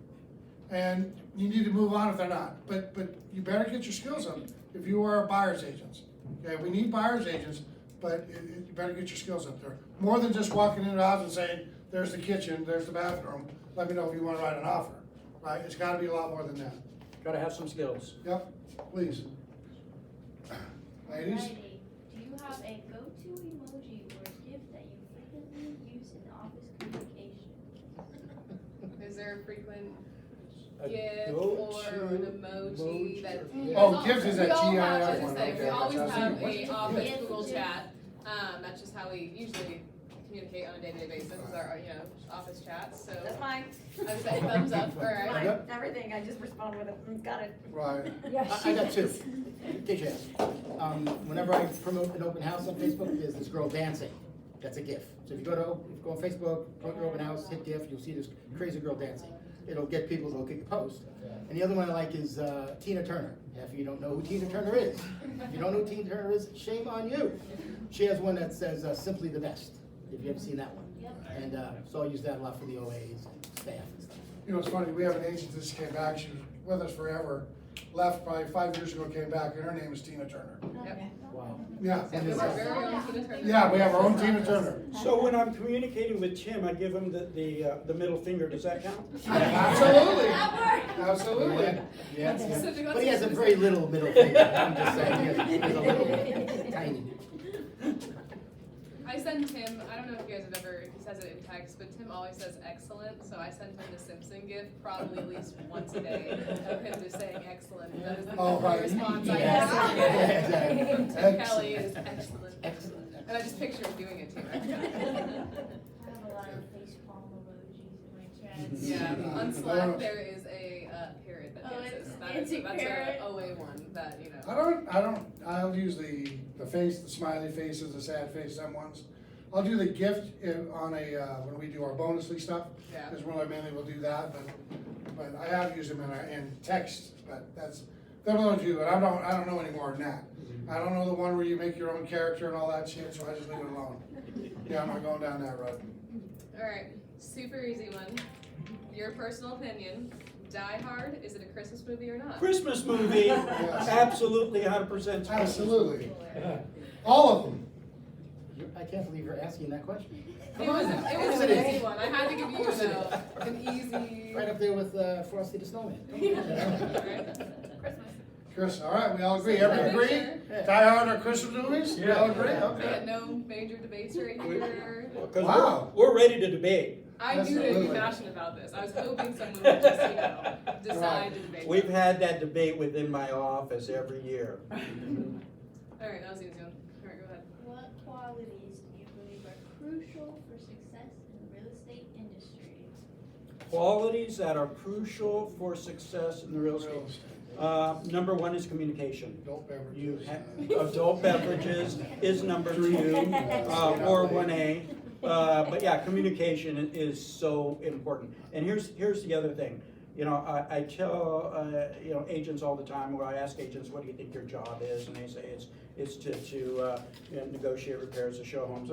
And you need to move on if they're not. But you better get your skills up if you are buyer's agents. Okay, we need buyer's agents, but you better get your skills up there. More than just walking into the house and saying, there's the kitchen, there's the bathroom, let me know if you wanna write an offer, right? It's gotta be a lot more than that. Gotta have some skills. Yep, please. Ladies? Alrighty. Do you have a go-to emoji or gift that you frequently use in office communication? Is there a frequent A GIF go-to or an emoji that? Oh, GIF is that We all GIF have, I was one, gonna say, okay, we always that's have awesome. a office GIF, Google GIF. chat. That's just how we usually communicate on a day-to-day basis, is our, office chats, so. That's fine. I would say thumbs up, alright. Fine, everything, I just respond with got it. Right. I got 2. In case you ask. Whenever I promote an open house on Facebook, there's this girl dancing. That's a GIF. So if you go on Facebook, promote your open house, hit GIF, you'll see this crazy girl dancing. It'll get people to look at your post. And the other one I like is Tina Turner. If you don't know who Tina Turner is, if you don't know who Tina Turner is, shame on you. She has one that says simply the best, if you ever seen that one. And so I use that a lot for the OAs and staff and stuff. You know, it's funny, we have an agent that just came back, she was with us forever, left probably 5 years ago, came back, and her name is Tina Turner. Yep. Wow. Yeah. And We it's, have our very own Tina Turner. Yeah, we have our own Tina Turner. So when I'm communicating with Tim, I give him the middle finger, does that count? Absolutely, absolutely. yeah. But he has a very little middle finger, I'm just saying, he has a little, tiny. I send Tim, I don't know if you guys have ever, if he says it in text, but Tim always says excellent, so I send him the Simpson gift probably at least once a day of him just saying excellent. That is the Oh, only right. response I Yes. ever get from Tim Excellent. Kelly is excellent. Excellent. And I just picture him doing it too. I have a lot of face palm emojis in my chats. Yeah, on Slack there is a parrot that Oh, dances. it's a parrot. That's a OA one that, I'll use the face, the smiley faces, the sad face, them ones. I'll do the gift on when we do our bonusly stuff, is where I mainly will do that, but I have used them in text, but that's Them are the two, and I don't know any more than that. I don't know the one where you make your own character and all that shit, so I just leave it alone. Yeah, I'm not going down that road. Alright, super easy one. Your personal opinion, Die Hard, is it a Christmas movie or not? Christmas movie, Yes. absolutely 100%. Absolutely. All of them. I can't believe you're asking that question. It Come was, on now. it was Yes, an it is. easy one. I had to give you, Of course it an easy. Right up there with Frosty the Snowman. Christmas. Chris, all right, we all agree. Everybody agree? Yeah. Die Hard are Christmas movies? We all agree? We had Okay. no major debates right here. Because Wow. we're ready to debate. I knew they'd be Absolutely. passionate about this. I was hoping someone would just, decide to debate. We've had that debate within my office every year. Alright, that was the easy one. Alright, go ahead. What qualities do you believe are crucial for success in the real estate industry? Qualities that are crucial for success in the real estate. Number one is communication. Adult beverages. You adult beverages is number two, or 1A. But yeah, communication is so important. And here's the other thing. You know, I tell agents all the time, where I ask agents, what do you think your job is? And they say it's to negotiate repairs of show homes,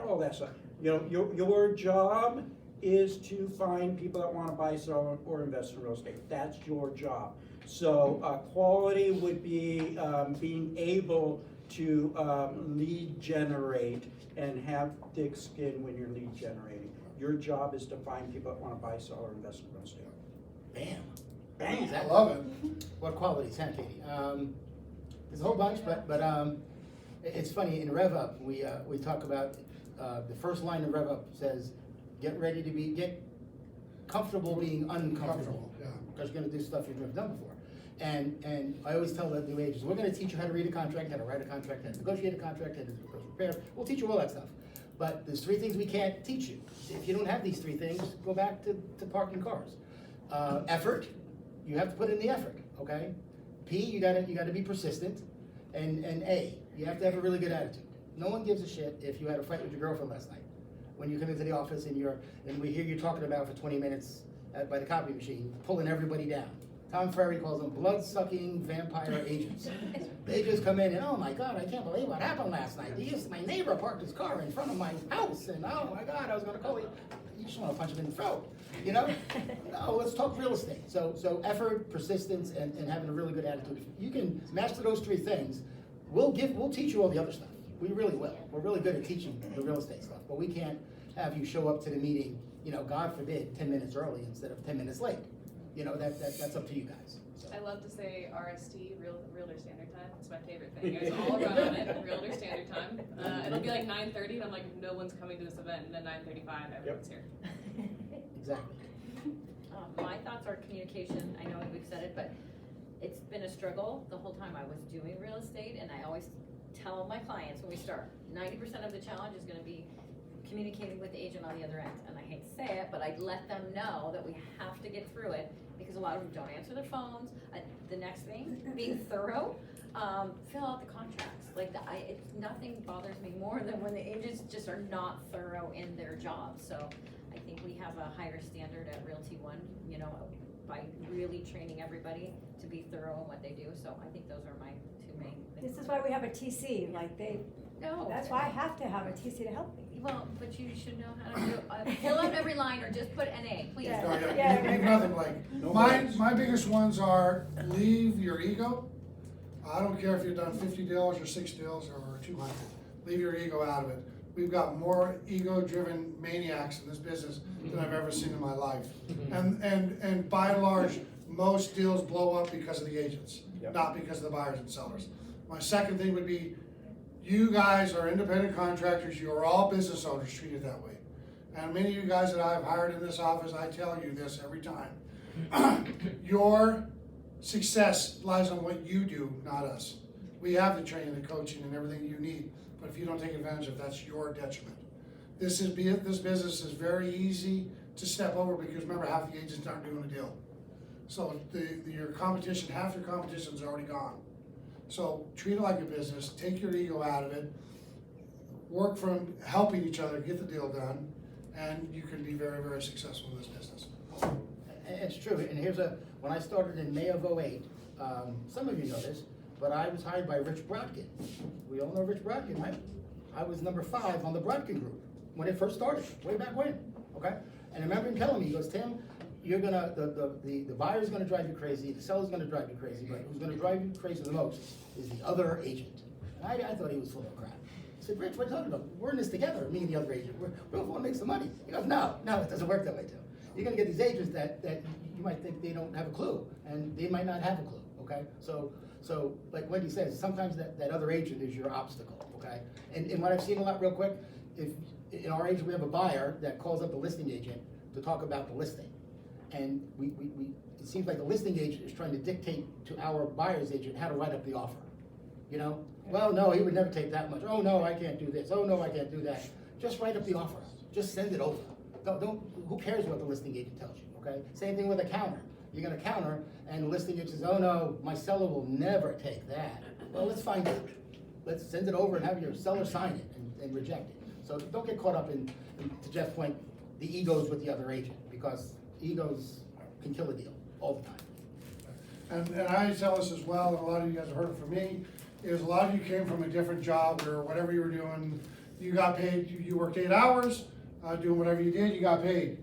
all that stuff. You know, your job is to find people that want to buy, sell, or invest in real estate. That's your job. So quality would be being able to lead generate and have thick skin when you're lead generating. Your job is to find people that want to buy, sell, or invest in real estate. Bam. I love it. What qualities, huh, Katie? There's a whole bunch, but it's funny, in Rev Up, we talk about, the first line of Rev Up says, get comfortable being uncomfortable. Yeah. Because you're gonna do stuff you've never done before. And I always tell the new agents, we're gonna teach you how to read a contract, how to write a contract, how to negotiate a contract, how to do repair. We'll teach you all that stuff. But there's 3 things we can't teach you. If you don't have these 3 things, go back to parking cars. Effort, you have to put in the effort, okay? P, you gotta be persistent. And A, you have to have a really good attitude. No one gives a shit if you had a fight with your girlfriend last night. When you come into the office and we hear you talking about for 20 minutes by the copy machine, pulling everybody down. Tom Ferry calls them blood-sucking vampire agents. They just come in and, oh my God, I can't believe what happened last night. My neighbor parked his car in front of my house, and oh my God, I was gonna call you. You just wanna punch him in the throat, you know? No, let's talk real estate. So effort, persistence, and having a really good attitude. If you can master those 3 things, we'll teach you all the other stuff. We really will. We're really good at teaching the real estate stuff, but we can't have you show up to the meeting, God forbid, 10 minutes early instead of 10 minutes late. That's up to you guys. So. I love to say RST, Realtor Standard Time. It's my favorite thing. It's all run on it, Realtor Standard Time. It'll be like 9:30, and I'm like, no one's coming to this event, and then 9:35, everyone's here. Exactly. My thoughts are communication. I know we've said it, but it's been a struggle the whole time I was doing real estate, and I always tell my clients when we start, 90% of the challenge is gonna be communicating with the agent on the other end. And I hate to say it, but I let them know that we have to get through it, because a lot of them don't answer their phones. The next thing, being thorough, fill out the contracts. Nothing bothers me more than when the agents just are not thorough in their job. So I think we have a higher standard at Realty One, by really training everybody to be thorough in what they do. So I think those are my 2 main things. This is why we have a TC, No. that's why I have to have a TC to help me. Well, but you should know how to do, fill out every line or just put NA, please. Yeah. No, yeah, Yeah, leave right. nothing blank. My biggest ones are leave your ego. I don't care if you've done 50 deals or 6 deals or 200. Leave your ego out of it. We've got more ego-driven maniacs in this business than I've ever seen in my life. And by and large, most deals blow up because of the agents, not because of the buyers and sellers. My second thing would be, you guys are independent contractors, you are all business owners treated that way. And many of you guys that I've hired in this office, I tell you this every time. Your success lies on what you do, not us. We have the training, the coaching, and everything you need, but if you don't take advantage of it, that's your detriment. This business is very easy to step over, because remember, half the agents aren't doing a deal. So your competition, half your competition is already gone. So treat it like a business, take your ego out of it, work from helping each other get the deal done, and you can be very, very successful in this business. It's true, and when I started in May of '08, some of you know this, but I was hired by Rich Brodkin. We all know Rich Brodkin, right? I was number 5 on the Brodkin group when it first started, way back when, okay? And I remember him telling me, he goes, Tim, you're gonna, the buyer's gonna drive you crazy, the seller's gonna drive you crazy, but who's gonna drive you crazy the most is the other agent. And I thought he was full of crap. I said, Rich, what are you talking about? We're in this together, me and the other agent. We both want to make some money. He goes, no, it doesn't work that way, Tim. You're gonna get these agents that you might think they don't have a clue, and they might not have a clue, okay? So like Wendy says, sometimes that other agent is your obstacle, okay? And what I've seen a lot real quick, if in our agent we have a buyer that calls up the listing agent to talk about the listing. And it seems like the listing agent is trying to dictate to our buyer's agent how to write up the offer, you know? Well, no, he would never take that much. Oh, no, I can't do this. Oh, no, I can't do that. Just write up the offer. Just send it over. Who cares what the listing agent tells you, okay? Same thing with a counter. You're gonna counter, and the listing agent says, oh, no, my seller will never take that. Well, let's find out. Let's send it over and have your seller sign it and reject it. So don't get caught up in, to Jeff's point, the egos with the other agent, because egos can kill a deal all the time. And I tell us as well, and a lot of you guys have heard it from me, is a lot of you came from a different job where whatever you were doing, you got paid, you worked 8 hours, doing whatever you did, you got paid.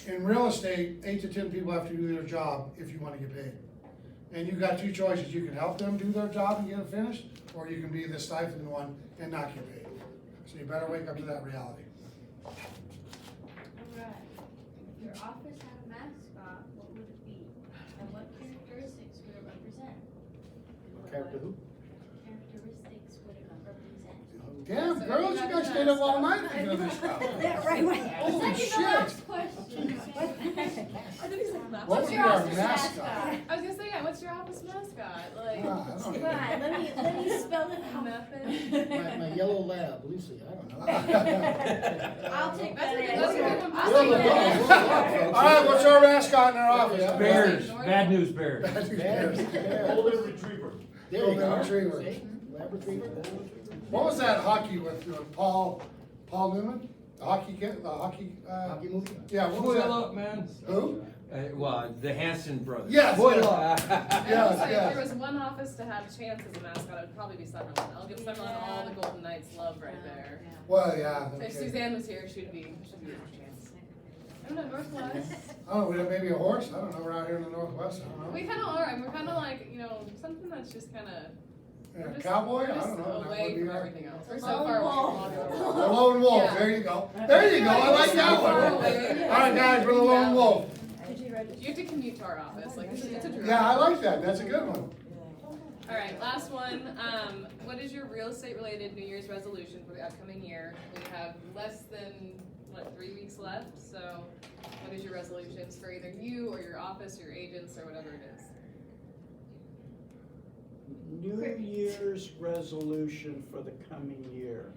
In real estate, 8 to 10 people have to do their job if you want to get paid. And you've got 2 choices. You can help them do their job and get it finished, or you can be the stifling one and not get paid. So you better wake up to that reality. Alright, if your office had a mascot, what would it be? And what characteristics would it represent? Character who? Characteristics would it represent? Damn, girls, you guys stayed up all night to do this stuff. Yeah, right. Holy shit. Last question. I think he's like, What what's would be your our office mascot? I was gonna say, yeah, what's your office mascot? Like, I don't Come know. on, let me spell it out. nothing. My yellow lab, Lucy, I don't know. I'll take that That's a good answer. one. I'll We'll take look that up, answer. folks. All right, what's our mascot in our office? Bears, bad news bears. Golden retriever. There you go. Golden retriever. See? Lab retriever, golden retriever. What was that hockey with Paul Newman? The hockey kid, the hockey. Hockey movie? Yeah, what was Boil that? up, man. Who? Well, the Hanson brothers. Yes, Boil yes. up. Yes, If there yes. was one office to have Chance as a mascot, it would probably be Summerlin. I'll give Summerlin all the Golden Knights love right there. Well, yeah. If okay. Suzanne was here, she'd be Chance. I don't know, Northwest. Oh, maybe a horse? I don't know. We're out here in the Northwest. I don't know. We kind of are, and we're kind of like, you know, something that's just kind of. Yeah, cowboy? I don't know. That Away would be from our- everything else. We're A so lone far wolf. away. The lone wolf. Yeah. There you go. There you go. I like that one. All right, guys, we're the lone wolf. You have to commute to our office, like, it's a drive. Yeah, I like that. That's a good one. All right, last one. What is your real estate related New Year's resolution for the upcoming year? We have less than, 3 weeks left, so what is your resolutions for either you or your office or your agents or whatever it is? New Year's resolution for the coming year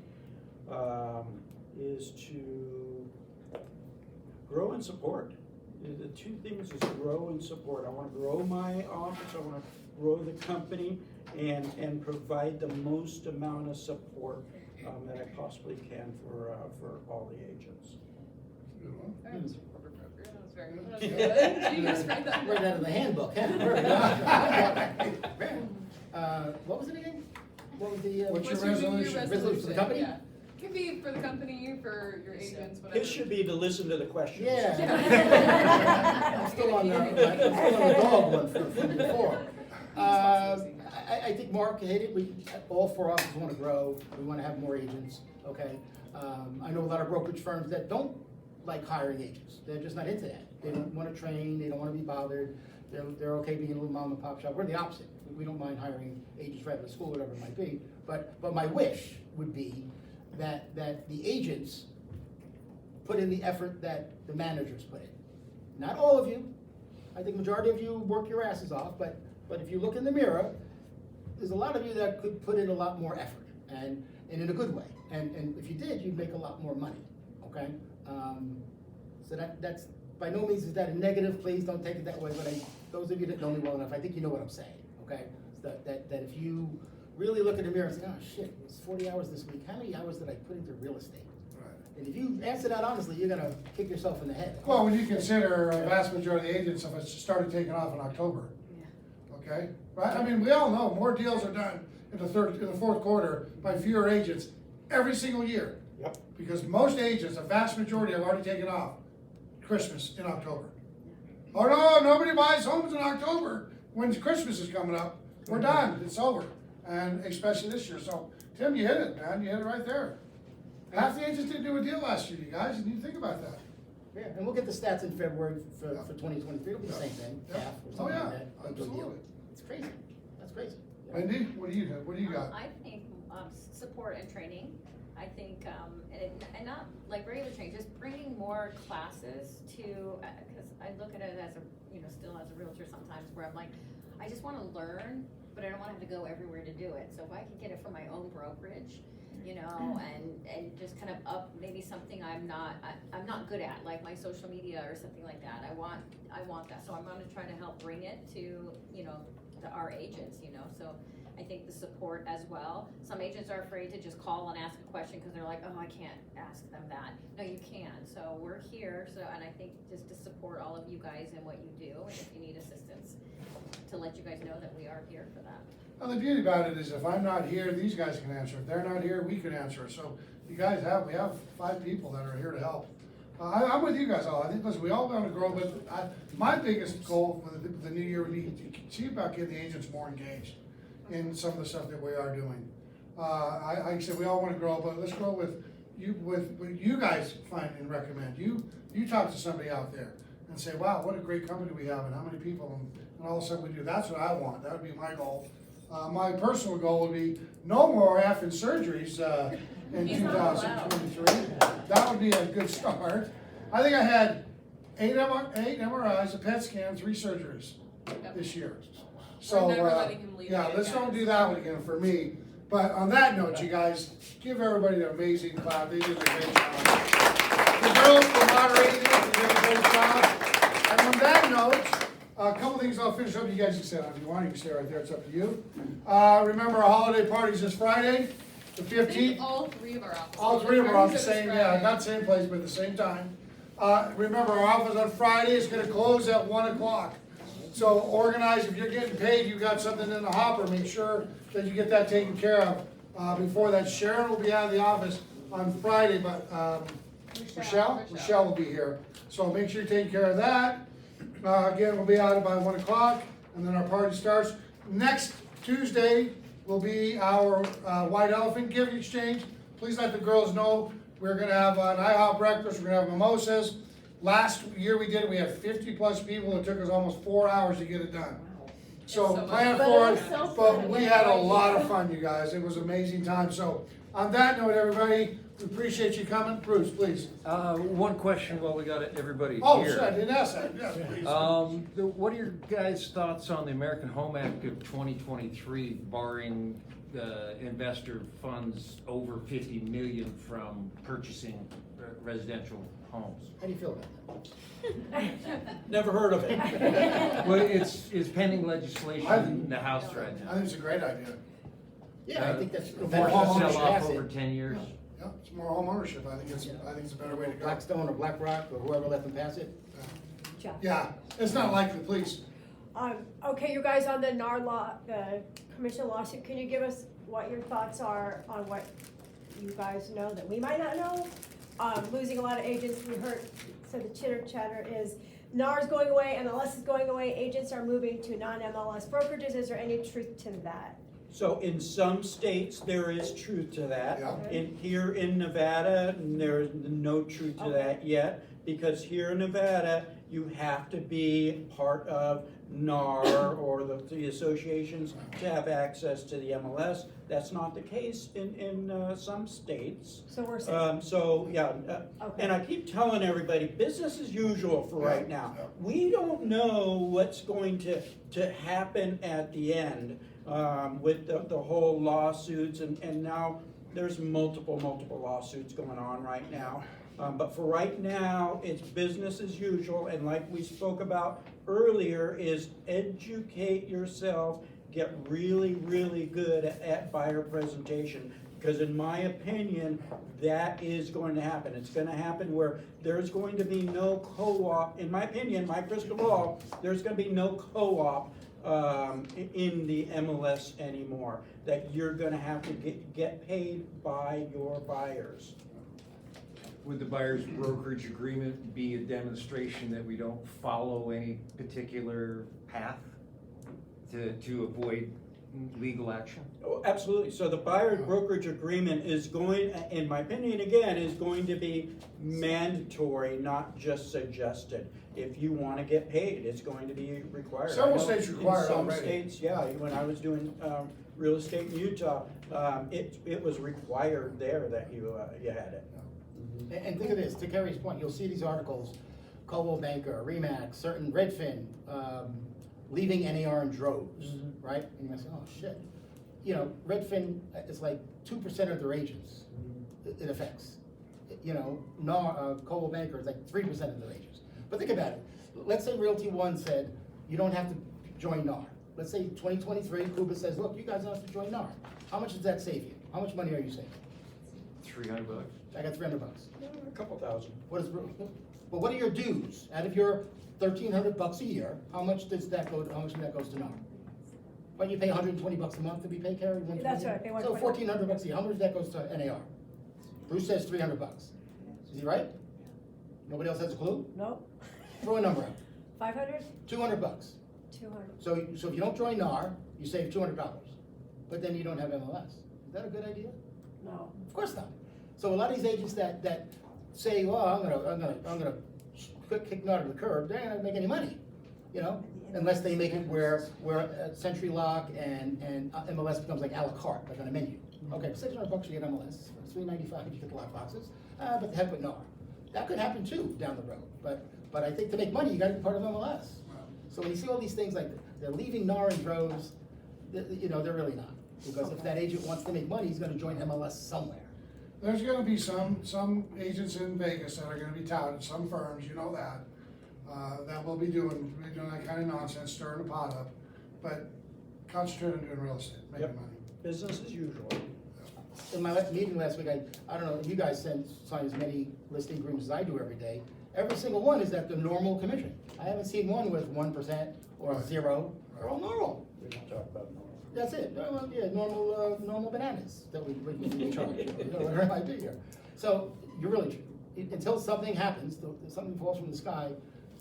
is to grow and support. The 2 things is grow and support. I want to grow my office, I want to grow the company, and provide the most amount of support that I possibly can for all the agents. All right, Mr. Corporate Broker, that was very good. You just read that. Right out of the handbook, huh? What was it again? What was the? What's your New Year resolution? Resolution for the company? Yeah. Could be for the company, for your agents, whatever. His should be to listen to the questions. Yeah. I'm still on the dog one from before. I think Mark hit it. All 4 offices want to grow. We want to have more agents, okay? I know a lot of brokerage firms that don't like hiring agents. They're just not into that. They don't want to train, they don't want to be bothered. They're okay being a little mom and pop shop. We're the opposite. We don't mind hiring agents right out of school, whatever it might be. But my wish would be that the agents put in the effort that the managers put in. Not all of you. I think majority of you work your asses off, but if you look in the mirror, there's a lot of you that could put in a lot more effort, and in a good way. And if you did, you'd make a lot more money, okay? So that's, by no means is that a negative, please don't take it that way, but those of you that know me well enough, I think you know what I'm saying, okay? So that if you really look in the mirror and say, oh shit, it was 40 hours this week, how many hours did I put into real estate? And if you answer that honestly, you're gonna kick yourself in the head. Well, when you consider a vast majority of the agents have started taking off in October. okay? Right, I mean, we all know more deals are done in the fourth quarter by fewer agents every single year. Yep. Because most agents, a vast majority have already taken off Christmas in October. Oh no, nobody buys homes in October when Christmas is coming up. We're done, it's over, and especially this year. So, Tim, you hit it, man, you hit it right there. Half the agents didn't do a deal last year, you guys, and you think about that. Yeah, and we'll get the stats in February for 2023, it'll be the same thing, Yeah. half or Oh, something yeah, like that. Don't do a deal. absolutely. It's crazy, that's crazy. Wendy, what do you got? I think, support and training, I think, and not like regular training, just bringing more classes to, cause I look at it as a, still as a realtor sometimes where I'm like, I just wanna learn, but I don't wanna have to go everywhere to do it, so if I can get it from my own brokerage, and just kind of up maybe something I'm not good at, like my social media or something like that, I want that, so I'm gonna try to help bring it to, to our agents, so I think the support as well. Some agents are afraid to just call and ask a question because they're like, oh, I can't ask them that. No, you can. So we're here. And I think just to support all of you guys in what you do, and if you need assistance, to let you guys know that we are here for that. Well, the beauty about it is if I'm not here, these guys can answer. If they're not here, we can answer. So you guys we have 5 people that are here to help. I'm with you guys all. I think, listen, we all want to grow, but my biggest goal for the new year would be to see about getting the agents more engaged in some of the stuff that we are doing. Like I said, we all want to grow, but let's grow with what you guys find and recommend. You talk to somebody out there and say, wow, what a great company we have and how many people and all of a sudden we do. That's what I want. That would be my goal. My personal goal would be no more effing surgeries in 2023. That would be a good start. I think I had 8 MRIs, a PET scan, 3 surgeries this year. So, We're never letting him leave yeah, again, let's don't guys. do that one again for me. But on that note, you guys, give everybody an amazing clap. They did a great job. The girls for moderating it, they did a great job. And on that note, a couple things I'll finish up. You guys can stay on if you want. You can stay right there. It's up to you. Remember our holiday parties this Friday, the I think 15th. all 3 of our offices. All 3 of them are on the This same, Friday. not same place, but the same time. Remember, our office on Friday is gonna close at 1 o'clock. So organize, if you're getting paid, you got something in the hopper, make sure that you get that taken care of. Before that, Sharon will be out of the office on Friday, but, Michelle will be here. So make sure you take care of that. Again, we'll be out by 1 o'clock, and then our party starts. Next Tuesday will be our White Elephant gift exchange. Please let the girls know we're gonna have an IHOP breakfast, we're gonna have mimosas. Last year we did it, we had 50+ people, it took us almost 4 hours to get it done. So so plan much for fun. it, So but fun. we had a lot of fun, you guys, it was an amazing time. So on that note, everybody, we appreciate you coming. Bruce, please. One question while we got everybody here. Oh, shit, I didn't ask that, yes, please. What are your guys' thoughts on the American Home Act of 2023 barring investor funds over 50 million from purchasing residential homes? How do you feel about that? Never heard of it. Well, it's pending legislation in the House right I now. think it's a great idea. Yeah, I think that's. Forced that to homeowner sell should off pass it. over 10 years. Yeah, it's more home ownership, I think it's a better way to go. Blackstone or BlackRock or whoever let them pass it. Jeff. Yeah, it's not likely, please. Okay, you guys on the NAR law, the commission lawsuit, can you give us what your thoughts are on what you guys know that we might not know? Losing a lot of agents, we heard, so the chitter chatter is NAR is going away, MLS is going away, agents are moving to non-MLS brokerages, is there any truth to that? So in some states, there is truth to that. Yeah. Here in Nevada, there's no truth to that yet, because here in Nevada, you have to be part of NAR or the associations to have access to the MLS. That's not the case in some states. So we're saying, And I keep telling everybody, business as usual for right now. Yeah. We don't know what's going to happen at the end with the whole lawsuits, and now there's multiple lawsuits going on right now. But for right now, it's business as usual, and like we spoke about earlier, is educate yourself, get really good at buyer presentation. Because in my opinion, that is going to happen. It's going to happen where there's going to be no co-op, in my opinion, my crystal ball, there's going to be no co-op in the MLS anymore, that you're gonna have to get paid by your buyers. Would the buyer's brokerage agreement be a demonstration that we don't follow any particular path to avoid legal action? Oh, absolutely. So the buyer brokerage agreement is going, in my opinion, again, is going to be mandatory, not just suggested. If you want to get paid, it's going to be required. Several I know states require it In some already. states, yeah, when I was doing real estate in Utah, it was required there that you had it. And think of this, to Kerry's point, you'll see these articles, Coldwell Banker, Remax, certain Redfin, leaving NAR in droves, right? And you might say, oh, shit. You know, Redfin is like 2% of their agents it affects. You know, Coldwell Banker is like 3% of their agents. But think about it. Let's say Realty One said, you don't have to join NAR. Let's say 2023, Cuba says, look, you guys don't have to join NAR. How much does that save you? How much money are you saving? $300. I got $300. A couple thousand. What is, well, what are your dues? Out of your $1,300 a year, how much does that go, how much of that goes to NAR? Well, you pay $120 a month to be paid, Carrie? That's right, they want So 20. $1,400 a year, how much of that goes to NAR? Bruce says $300. Is he right? Nobody else has a clue? No, Throw a number out. 500? $200. 200. So if you don't join NAR, you save $200, but then you don't have MLS. Is that a good idea? No. Of course not. So a lot of these agents that say, well, I'm gonna kick NAR to the curb, they're not gonna make any money, you know? Unless they make it where Century Lock and MLS becomes like a la carte, like on a menu. Okay, for $600 you get MLS, for $395 you get the lock boxes, but the heck with NAR. That could happen too down the road, but I think to make money, you gotta be part of MLS. So when you see all these things like they're leaving NAR in droves, you know, they're really not. Because if that agent wants to make money, he's gonna join MLS somewhere. There's gonna be some agents in Vegas that are gonna be touted, some firms, you know that will be doing that kind of nonsense, stirring the pot up. But concentrate on doing real estate, making Yep. money. Business as usual. In my meeting last week, I don't know, you guys sign as many listing agreements as I do every day. Every single one is at the normal commission. I haven't seen one with 1% or Right. 0, they're all normal. We don't talk about normal. That's it, normal bananas that we charge, you know, whatever it might be here. So, you're really, until something happens, something falls from the sky,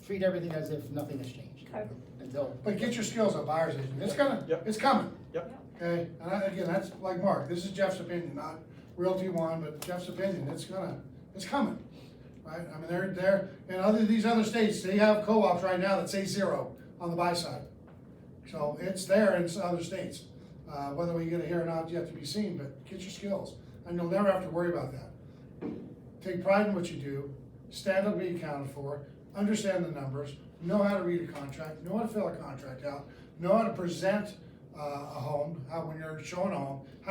treat everything as if nothing has changed. Okay. Until, But get your skills up, buyer's agent. It's Yep. it's coming. Yep. Okay, and again, that's like Mark, this is Jeff's opinion, not Realty One, but Jeff's opinion, it's coming, right? I mean, these other states, they have co-ops right now that say 0 on the buy side. So it's there in other states. Whether we get it here or not, yet to be seen, but get your skills, and you'll never have to worry about that. Take pride in what you do, stand up, be accounted for, understand the numbers, know how to read a contract, know how to fill a contract out, know how to present a home, when you're showing a home, how to